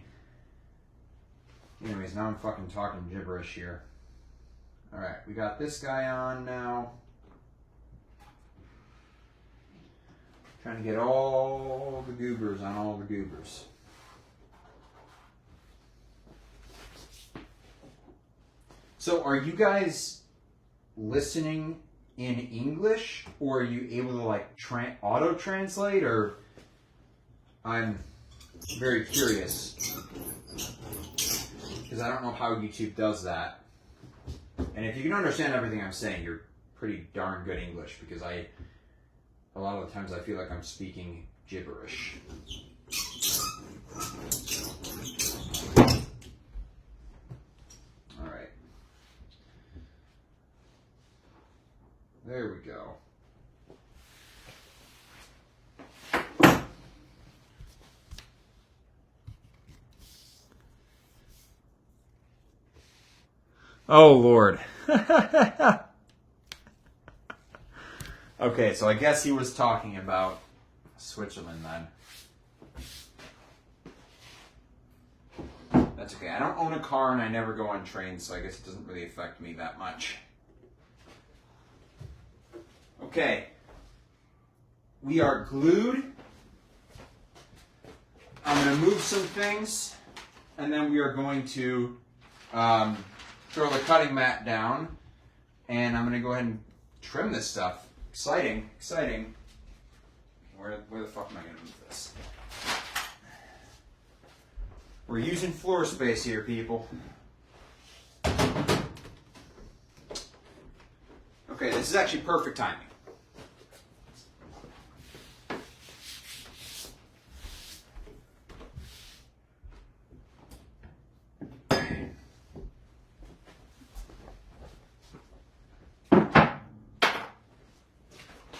Anyways, now I'm fucking talking gibberish here. Alright, we got this guy on now. Trying to get all the goobers on all the goobers. So are you guys listening in English, or are you able to like auto-translate, or... I'm very curious, because I don't know how YouTube does that. And if you can understand everything I'm saying, you're pretty darn good English, because a lot of the times I feel like I'm speaking gibberish. All right. There we go. Oh, Lord. Okay, so I guess he was talking about Switzerland then. That's okay. I don't own a car and I never go on trains, so I guess it doesn't really affect me that much. Okay. We are glued. I'm going to move some things, and then we are going to... throw the cutting mat down, and I'm going to go ahead and trim this stuff. Exciting, exciting. Where the fuck am I going to move this? We're using floor space here, people. Okay, this is actually perfect timing.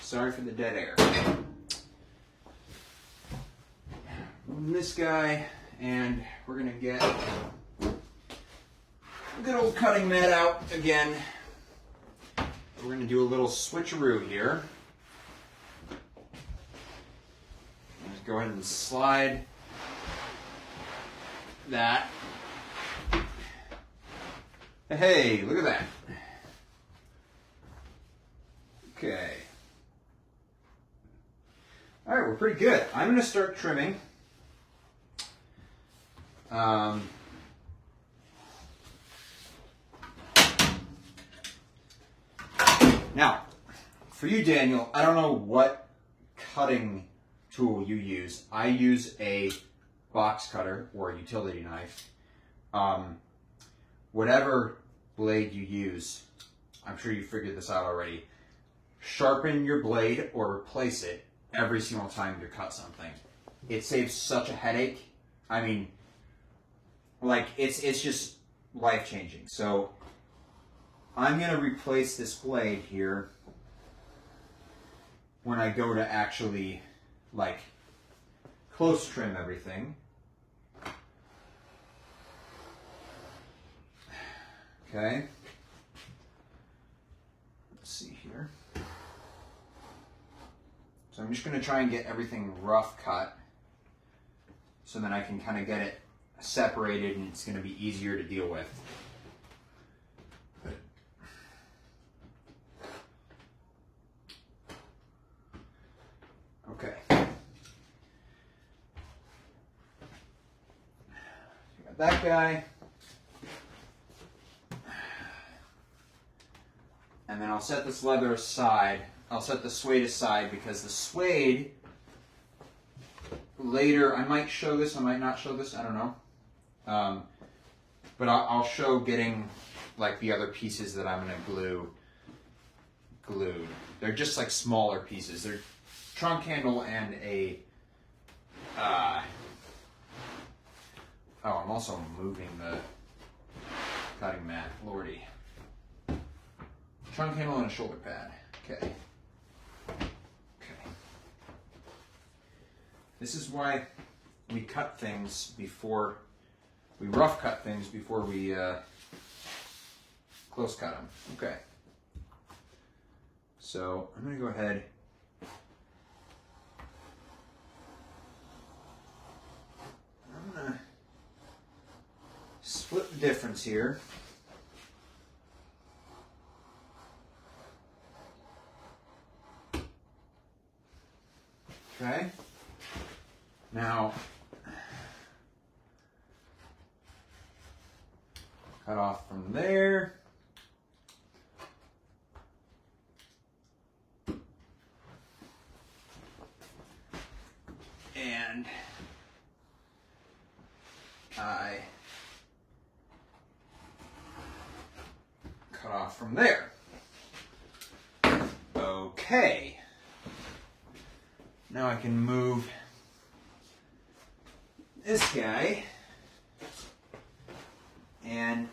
Sorry for the dead air. Move this guy, and we're gonna get a good old cutting mat out again. We're gonna do a little switcheroo here. Just go ahead and slide that. Hey, look at that. Okay. All right, we're pretty good. I'm going to start trimming. Now, for you, Daniel, I don't know what cutting tool you use. I use a box cutter or a utility knife. Whatever blade you use, I'm sure you figured this out already. Sharpen your blade or replace it every single time you cut something. It saves such a headache. I mean, like it's just life-changing. So I'm gonna replace this blade here when I go to actually like close trim everything. Okay. Let's see here. So I'm just going to try and get everything rough cut so then I can kind of get it separated and it's going to be easier to deal with. Okay. So got that guy. And then I'll set this leather aside. I'll set the suede aside because the suede, later, I might show this, I might not show this, I don't know. But I'll show getting like the other pieces that I'm going to glued. They're just like smaller pieces. They're trunk handle and a, oh, I'm also moving the cutting mat, lordy. Trunk handle and a shoulder pad. Okay. This is why we cut things before, we rough cut things before we close cut them. Okay. So I'm going to go ahead. I'm going to split the difference here. Okay. Now, cut off from there. And I cut off from there. Okay. Now I can move this guy and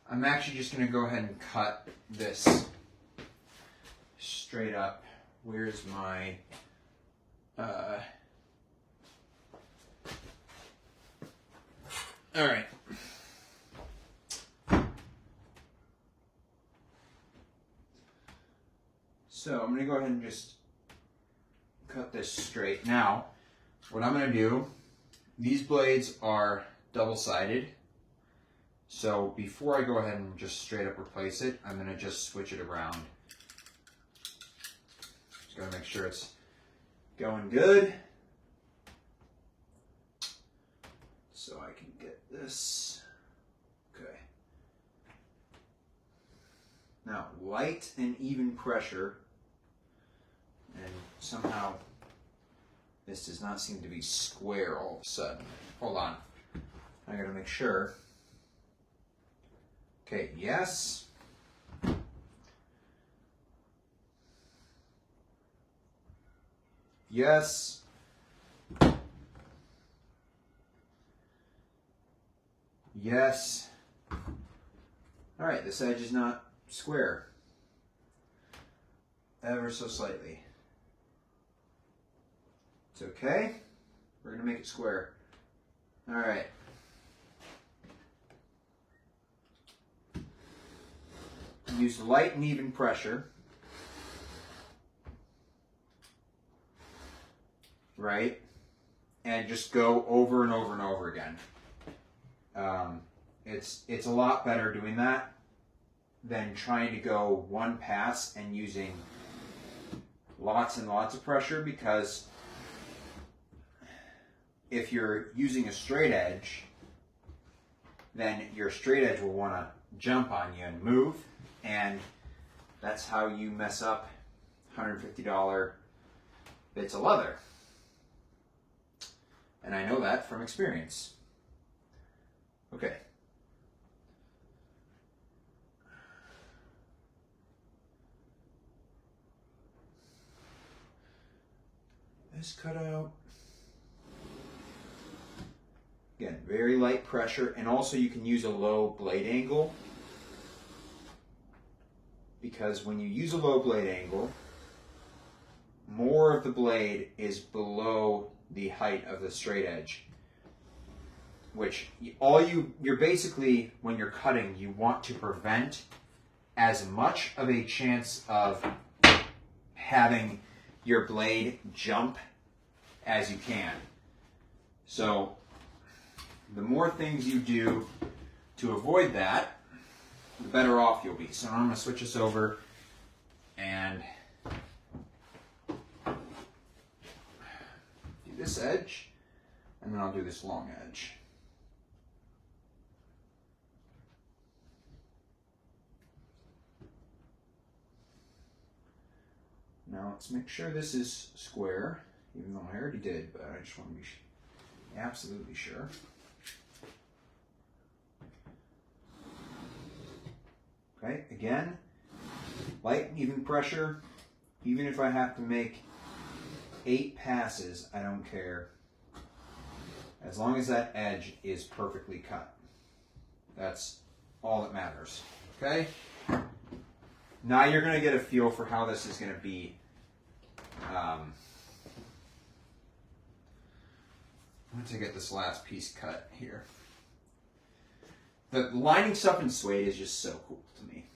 I'm actually just going to go ahead and cut this straight up. Where's my all right. So I'm going to go ahead and just cut this straight. Now, what I'm going to do, these blades are double-sided. So before I go ahead and just straight up replace it, I'm going to just switch it around. Just got to make sure it's going good. So I can get this. Okay. Now, light and even pressure. And somehow this does not seem to be square all of a sudden. Hold on. I gotta make sure. Okay, yes. Yes. Yes. All right, this edge is not square. Ever so slightly. It's okay. We're going to make it square. All right. Use light and even pressure. Right? And just go over and over and over again. It's a lot better doing that than trying to go one pass and using lots and lots of pressure, because if you're using a straight edge, then your straight edge will want to jump on you and move, and that's how you mess up $150 bits of leather. And I know that from experience. Okay. This cutout. Again, very light pressure, and also you can use a low blade angle, because when you use a low blade angle, more of the blade is below the height of the straight edge, which you're basically, when you're cutting, you want to prevent as much of a chance of having your blade jump as you can. So the more things you do to avoid that, the better off you'll be. So I'm going to switch this over and do this edge, and then I'll do this long edge. Now let's make sure this is square, even though I already did, but I just want to be absolutely sure. Okay, again, light and even pressure. Even if I have to make 8 passes, I don't care. As long as that edge is perfectly cut. That's all that matters. Okay? Now you're going to get a feel for how this is going to be. Once I get this last piece cut here. The lining stuff in suede is just so cool to me.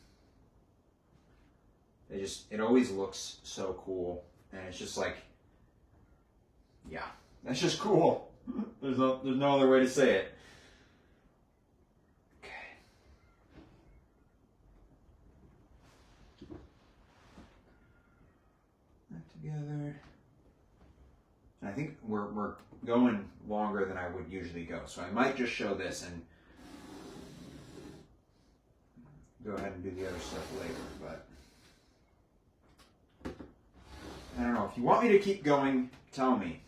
It always looks so cool, and it's just like, yeah, that's just cool. There's no other way to say it. Okay. That together. And I think we're going longer than I would usually go, so I might just show this and go ahead and do the other stuff later, but I don't know. If you want me to keep going, tell me.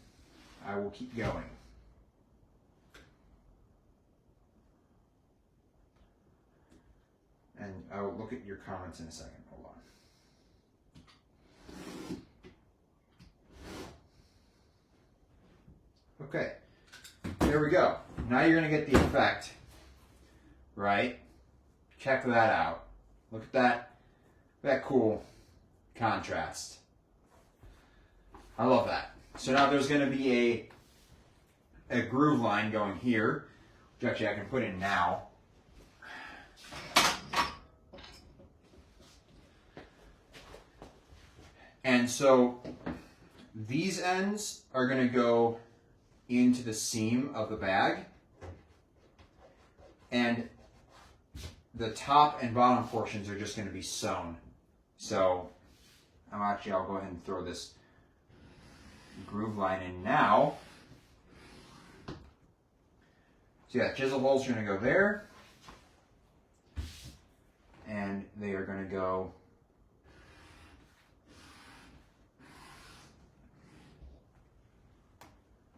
I will keep going. And I will look at your comments in a second. Hold on. Okay. There we go. Now you're going to get the effect, right? Check that out. Look at that cool contrast. I love that. So now there's going to be a groove line going here, which actually I can put in now. And so these ends are going to go into the seam of the bag, and the top and bottom portions are just going to be sewn. So I'll go ahead and throw this groove line in now. So yeah, chisel holes are going to go there, and they are going to go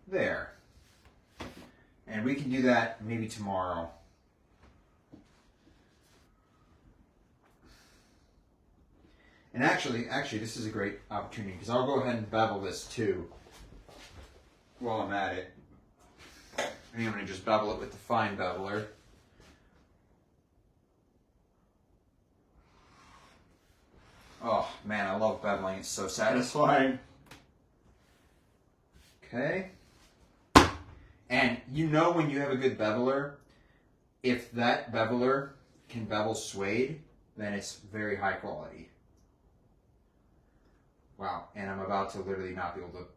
there. And we can do that maybe tomorrow. And actually, this is a great opportunity, because I'll go ahead and bevel this too while I'm at it. I think I'm going to just bevel it with the fine beveler. Man, I love beveling. It's so satisfying. Okay. And you know when you have a good beveler, if that beveler can bevel suede, then it's very high quality. Wow, and I'm about to literally not be able to...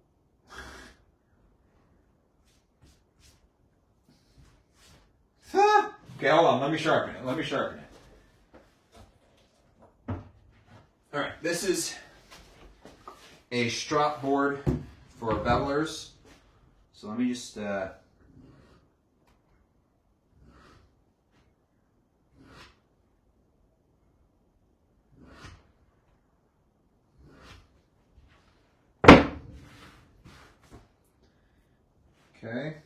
Okay, hold on, let me sharpen it, Alright, this is a strop board for bevelers. So let me just... Okay.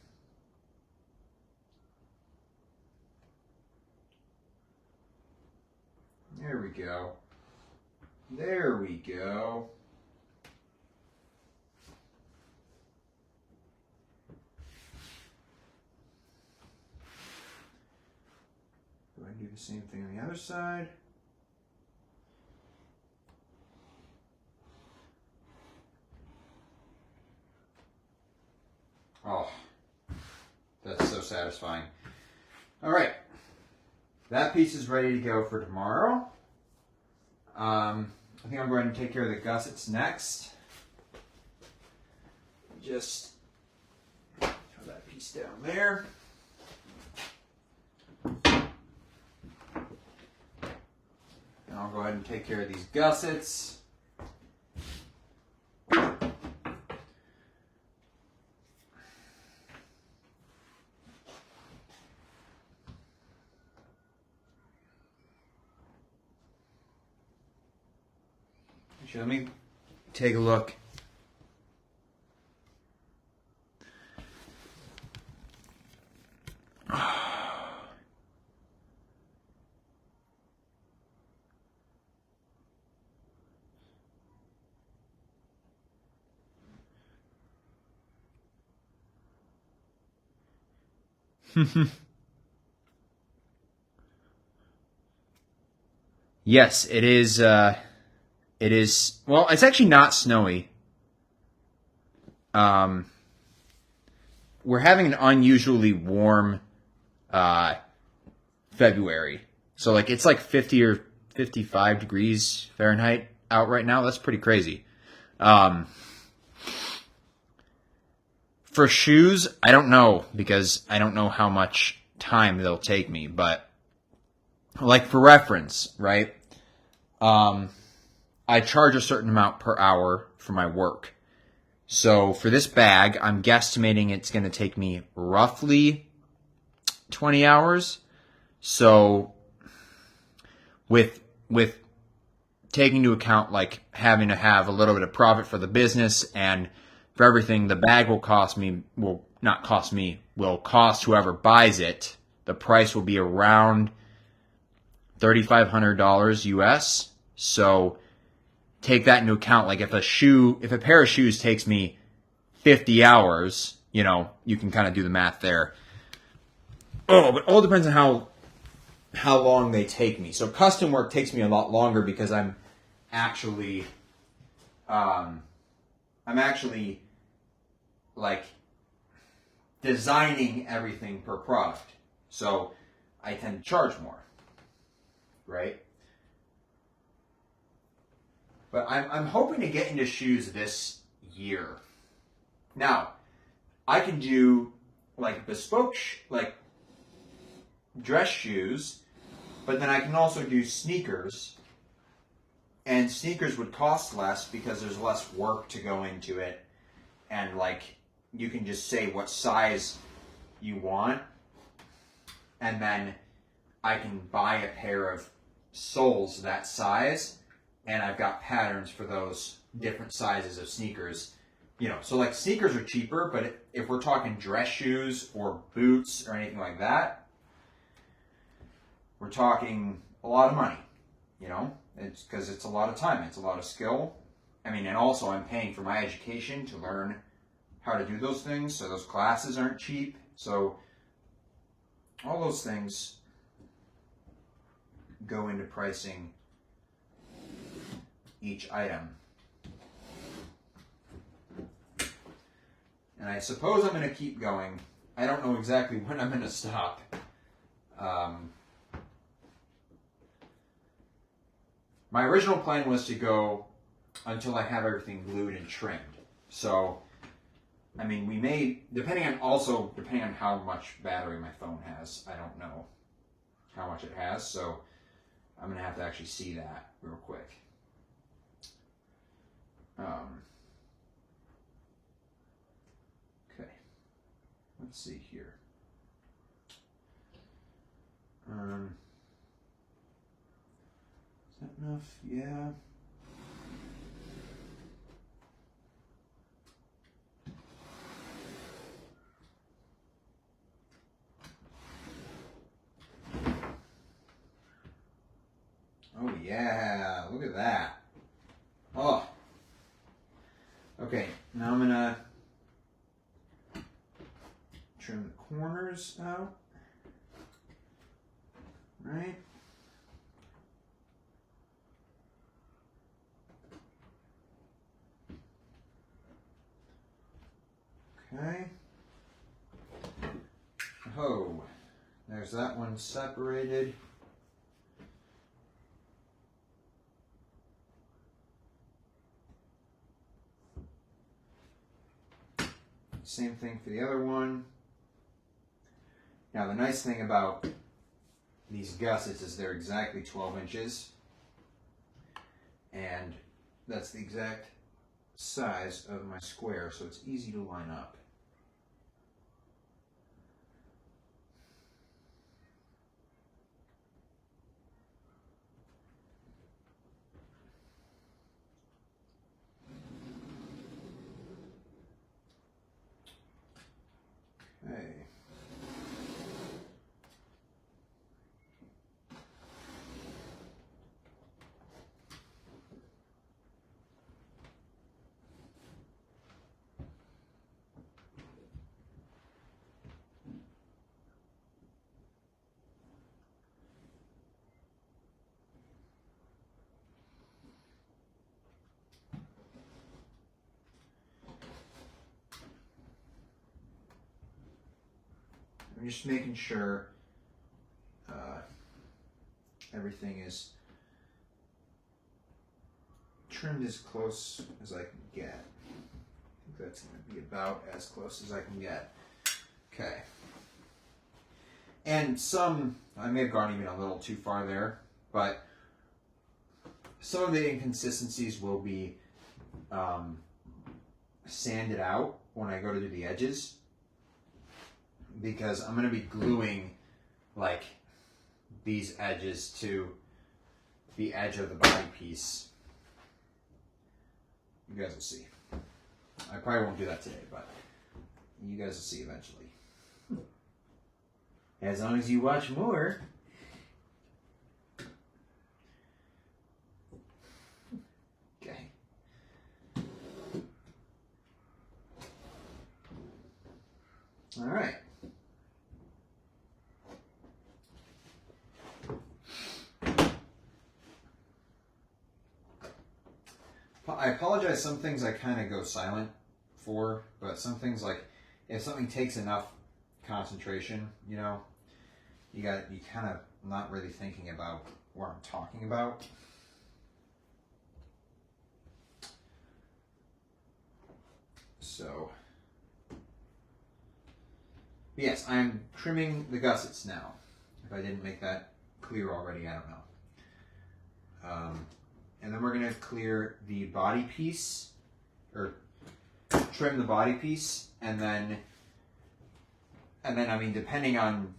There we go. There we go. Do I do the same thing on the other side? Oh, that's so satisfying. All right, that piece is ready to go for tomorrow. I think I'm going to take care of the gussets next. Just throw that piece down there. And I'll go ahead and take care of these gussets. Let me take a look. Yes, it is. It is. Well, it's actually not snowy. We're having an unusually warm February. So like it's like 50 or 55 degrees Fahrenheit out right now. That's pretty crazy. For shoes, I don't know because I don't know how much time they'll take me. But like for reference, right? I charge a certain amount per hour for my work. So for this bag, I'm guesstimating it's going to take me roughly 20 hours. So with taking into account like having to have a little bit of profit for the business and for everything, the bag will cost me, will cost whoever buys it. The price will be around $3,500 US. So take that into account. Like if a pair of shoes takes me 50 hours, you can kind of do the math there. Oh, but all depends on how long they take me. So custom work takes me a lot longer because I'm actually like designing everything per product. So I tend to charge more, right? But I'm hoping to get into shoes this year. Now, I can do like bespoke, like dress shoes, but then I can also do sneakers. And sneakers would cost less because there's less work to go into it. And like, you can just say what size you want. And then I can buy a pair of soles that size. And I've got patterns for those different sizes of sneakers. So like sneakers are cheaper, but if we're talking dress shoes or boots or anything like that, we're talking a lot of money, It's because it's a lot of time, it's a lot of skill. And also I'm paying for my education to learn how to do those things, so those classes aren't cheap. So all those things go into pricing each item. And I suppose I'm going to keep going. I don't know exactly when I'm going to stop. My original plan was to go until I have everything glued and trimmed. So, I mean, we may, depending on how much battery my phone has, I don't know how much it has, so I'm going to have to actually see that real quick. Okay, let's see here. Is that enough? Yeah. Oh yeah, look at that. Oh. Okay, now I'm gonna trim the corners out. Right. Okay. Oh, there's that one separated. Same thing for the other one. Now the nice thing about these gussets is they're exactly 12 inches. And that's the exact size of my square, so it's easy to line up. Okay. I'm just making sure everything is trimmed as close as I can get. I think that's going to be about as close as I can get. Okay. And I may have gone even a little too far there, but some of the inconsistencies will be sanded out when I go to do the edges, because I'm going to be gluing like these edges to the edge of the body piece. You guys will see. I probably won't do that today, but you guys will see eventually. As long as you watch more. Okay. All right. I apologize, some things I kind of go silent for, but some things, like if something takes enough concentration, you know, you kind of not really thinking about what I'm talking about. So, yes, I'm trimming the gussets now. If I didn't make that clear already, I don't know. And then we're going to clear the body piece, or trim the body piece, and then I mean, depending on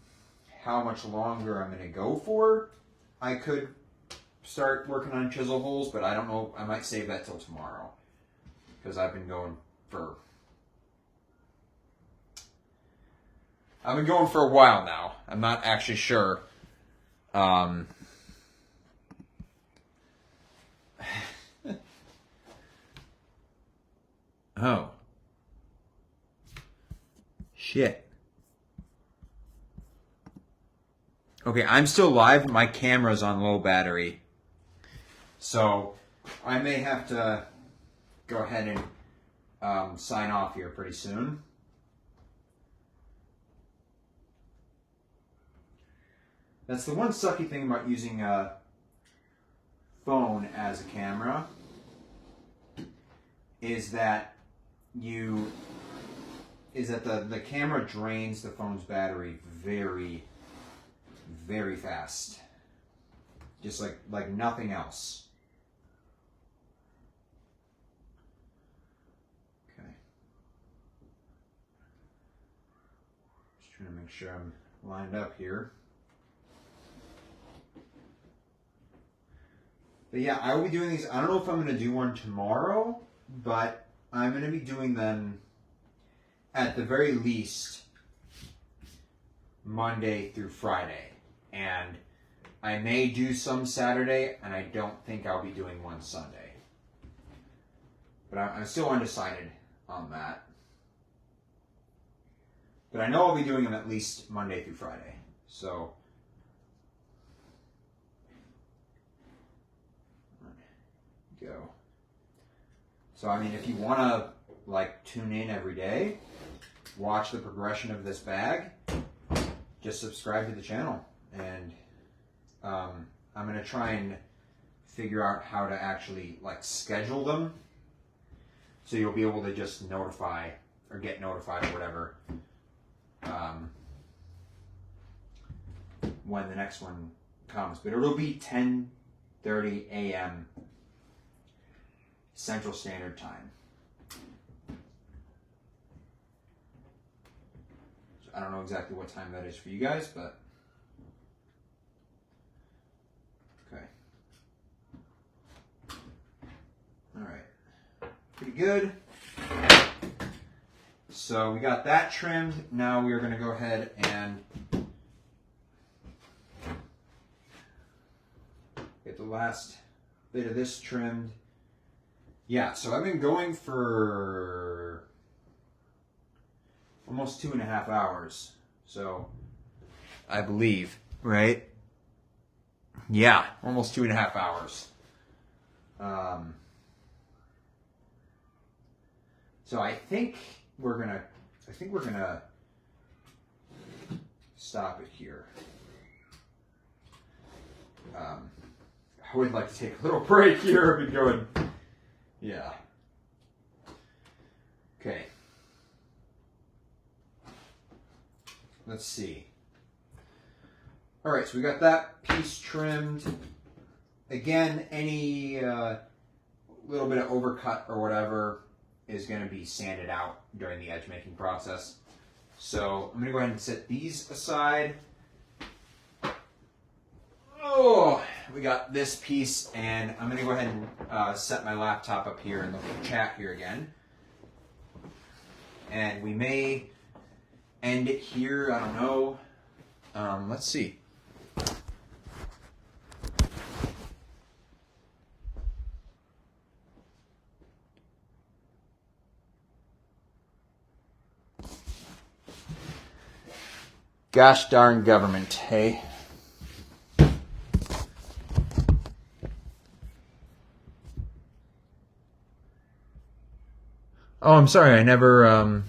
how much longer I'm going to go for, I could start working on chisel holes, but I don't know, I might save that till tomorrow, because I've been going for a while now. I'm not actually sure. Oh. Shit. Okay, I'm still live. My camera's on low battery. So, I may have to go ahead and sign off here pretty soon. That's the one sucky thing about using a phone as a camera, is that the camera drains the phone's battery very, very fast. Just like nothing else. Okay. Just trying to make sure I'm lined up here. But yeah, I will be doing these. I don't know if I'm going to do one tomorrow, but I'm going to be doing them at the very least Monday through Friday. And I may do some Saturday, and I don't think I'll be doing one Sunday. But I'm still undecided on that. But I know I'll be doing them at least Monday through Friday. So go. So I mean, if you want to like tune in every day, watch the progression of this bag, just subscribe to the channel. And I'm going to try and figure out how to actually like schedule them, so you'll be able to just notify or get notified or whatever when the next one comes. But it'll be 10:30 a.m. Central Standard Time. So I don't know exactly what time that is for you guys, but okay. All right. Pretty good. So we got that trimmed. Now we are going to go ahead and get the last bit of this trimmed. Yeah, so I've been going for almost 2.5 hours. So I believe, right? Yeah, almost 2.5 hours. So I think we're gonna stop it here. I would like to take a little break here and going. Yeah. Okay. Let's see. All right, so we got that piece trimmed. Again, any little bit of overcut or whatever is going to be sanded out during the edge making process. So I'm going to go ahead and set these aside. Oh, we got this piece, and I'm going to go ahead and set my laptop up here in the chat here again. And we may end it here. I don't know. Let's see. Gosh darn government, hey? Oh, I'm sorry, I never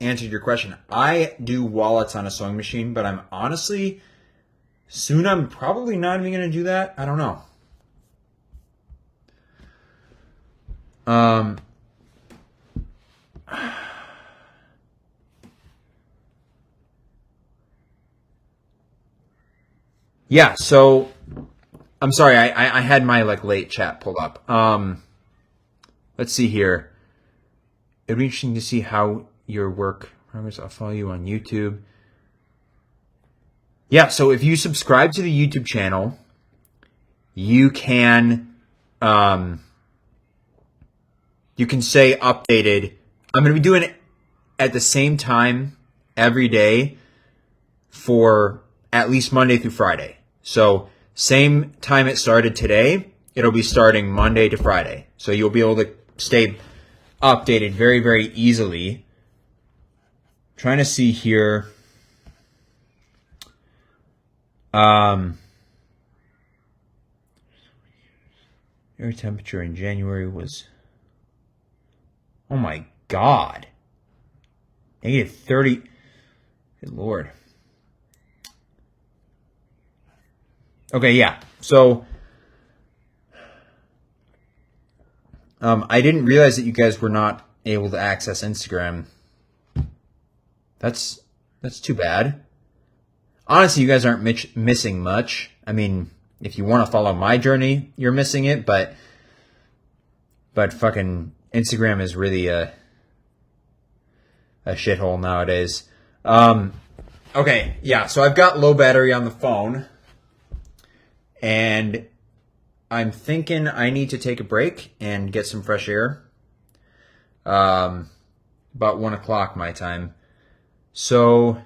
answered your question. I do wallets on a sewing machine, but I'm honestly, soon I'm probably not even going to do that. I don't know. Yeah, so I'm sorry, I had my like late chat pulled up. Let's see here. It'd be interesting to see how your work progress. I'll follow you on YouTube. Yeah, so if you subscribe to the YouTube channel, you can say updated. I'm going to be doing it at the same time every day for at least Monday through Friday. So same time it started today, it'll be starting Monday to Friday. So you'll be able to stay updated very, very easily. Trying to see here. Air temperature in January was, oh my God, negative 30. Good Lord. Okay, yeah. So, I didn't realize that you guys were not able to access Instagram. That's too bad. Honestly, you guys aren't missing much. I mean, if you want to follow my journey, you're missing it, but fucking Instagram is really a shithole nowadays. Okay, yeah, so I've got low battery on the phone, and I'm thinking I need to take a break and get some fresh air. About 1 o'clock my time. So,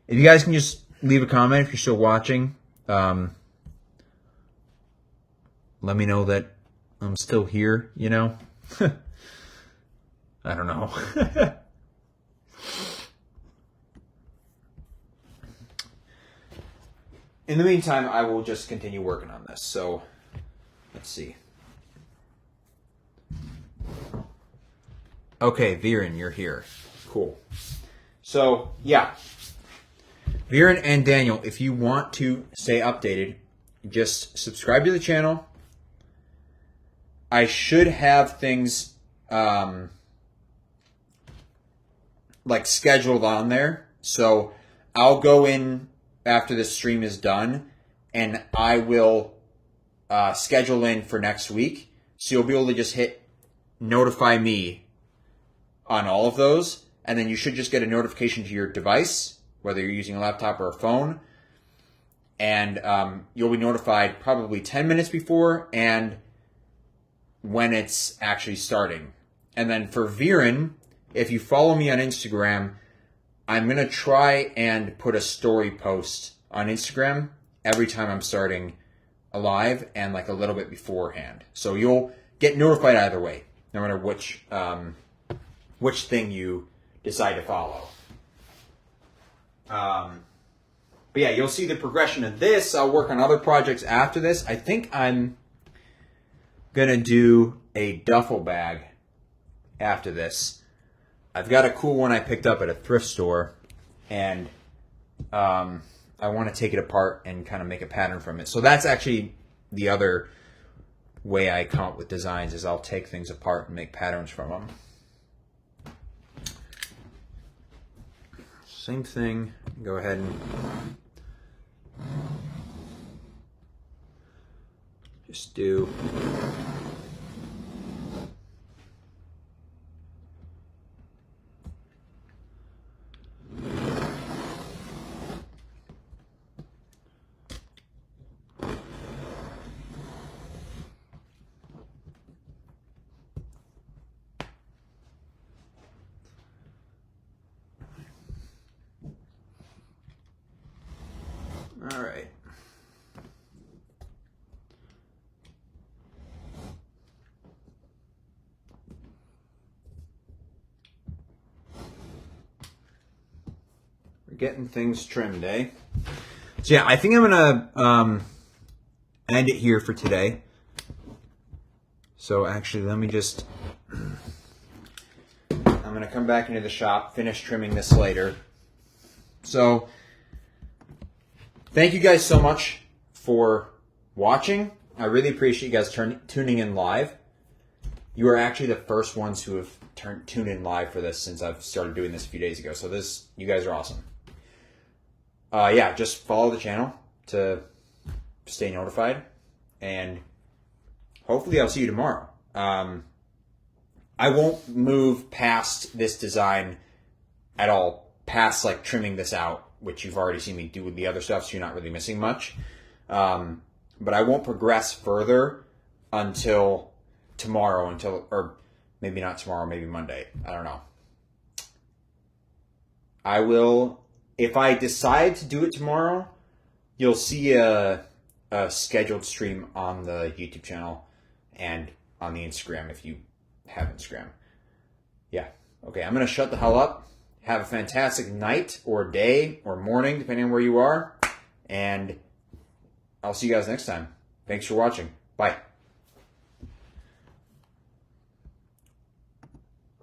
if you guys can just leave a comment if you're still watching. Let me know that I'm still here, you know? I don't know. In the meantime, I will just continue working on this. So, let's see. Okay, Viren, you're here. Cool. So, yeah. Viren and Daniel, if you want to stay updated, just subscribe to the channel. I should have things like scheduled on there. So I'll go in after this stream is done and I will schedule in for next week. So you'll be able to just hit notify me on all of those. And then you should just get a notification to your device, whether you're using a laptop or a phone. And you'll be notified probably 10 minutes before and when it's actually starting. And then for Viren, if you follow me on Instagram, I'm going to try and put a story post on Instagram every time I'm starting a live and like a little bit beforehand. So you'll get notified either way, no matter which thing you decide to follow. But yeah, you'll see the progression of this. I'll work on other projects after this. I think I'm going to do a duffel bag after this. I've got a cool one I picked up at a thrift store, and I want to take it apart and kind of make a pattern from it. So that's actually the other way I come up with designs, is I'll take things apart and make patterns from them. Same thing. Go ahead and just do all right. We're getting things trimmed, eh? So yeah, I think I'm gonna end it here for today. So actually, let me just, I'm gonna come back into the shop, finish trimming this later. So thank you guys so much for watching. I really appreciate you guys tuning in live. You are actually the first ones who have tuned in live for this since I've started doing this a few days ago. So you guys are awesome. Yeah, just follow the channel to stay notified, and hopefully I'll see you tomorrow. I won't move past this design at all, past like trimming this out, which you've already seen me do with the other stuff, so you're not really missing much. But I won't progress further until tomorrow, or maybe not tomorrow, maybe Monday. I don't know. I will, if I decide to do it tomorrow, you'll see a scheduled stream on the YouTube channel and on the Instagram if you have Instagram. Yeah. Okay, I'm going to shut the hell up. Have a fantastic night or day or morning, depending on where you are. And I'll see you guys next time. Thanks for watching. Bye.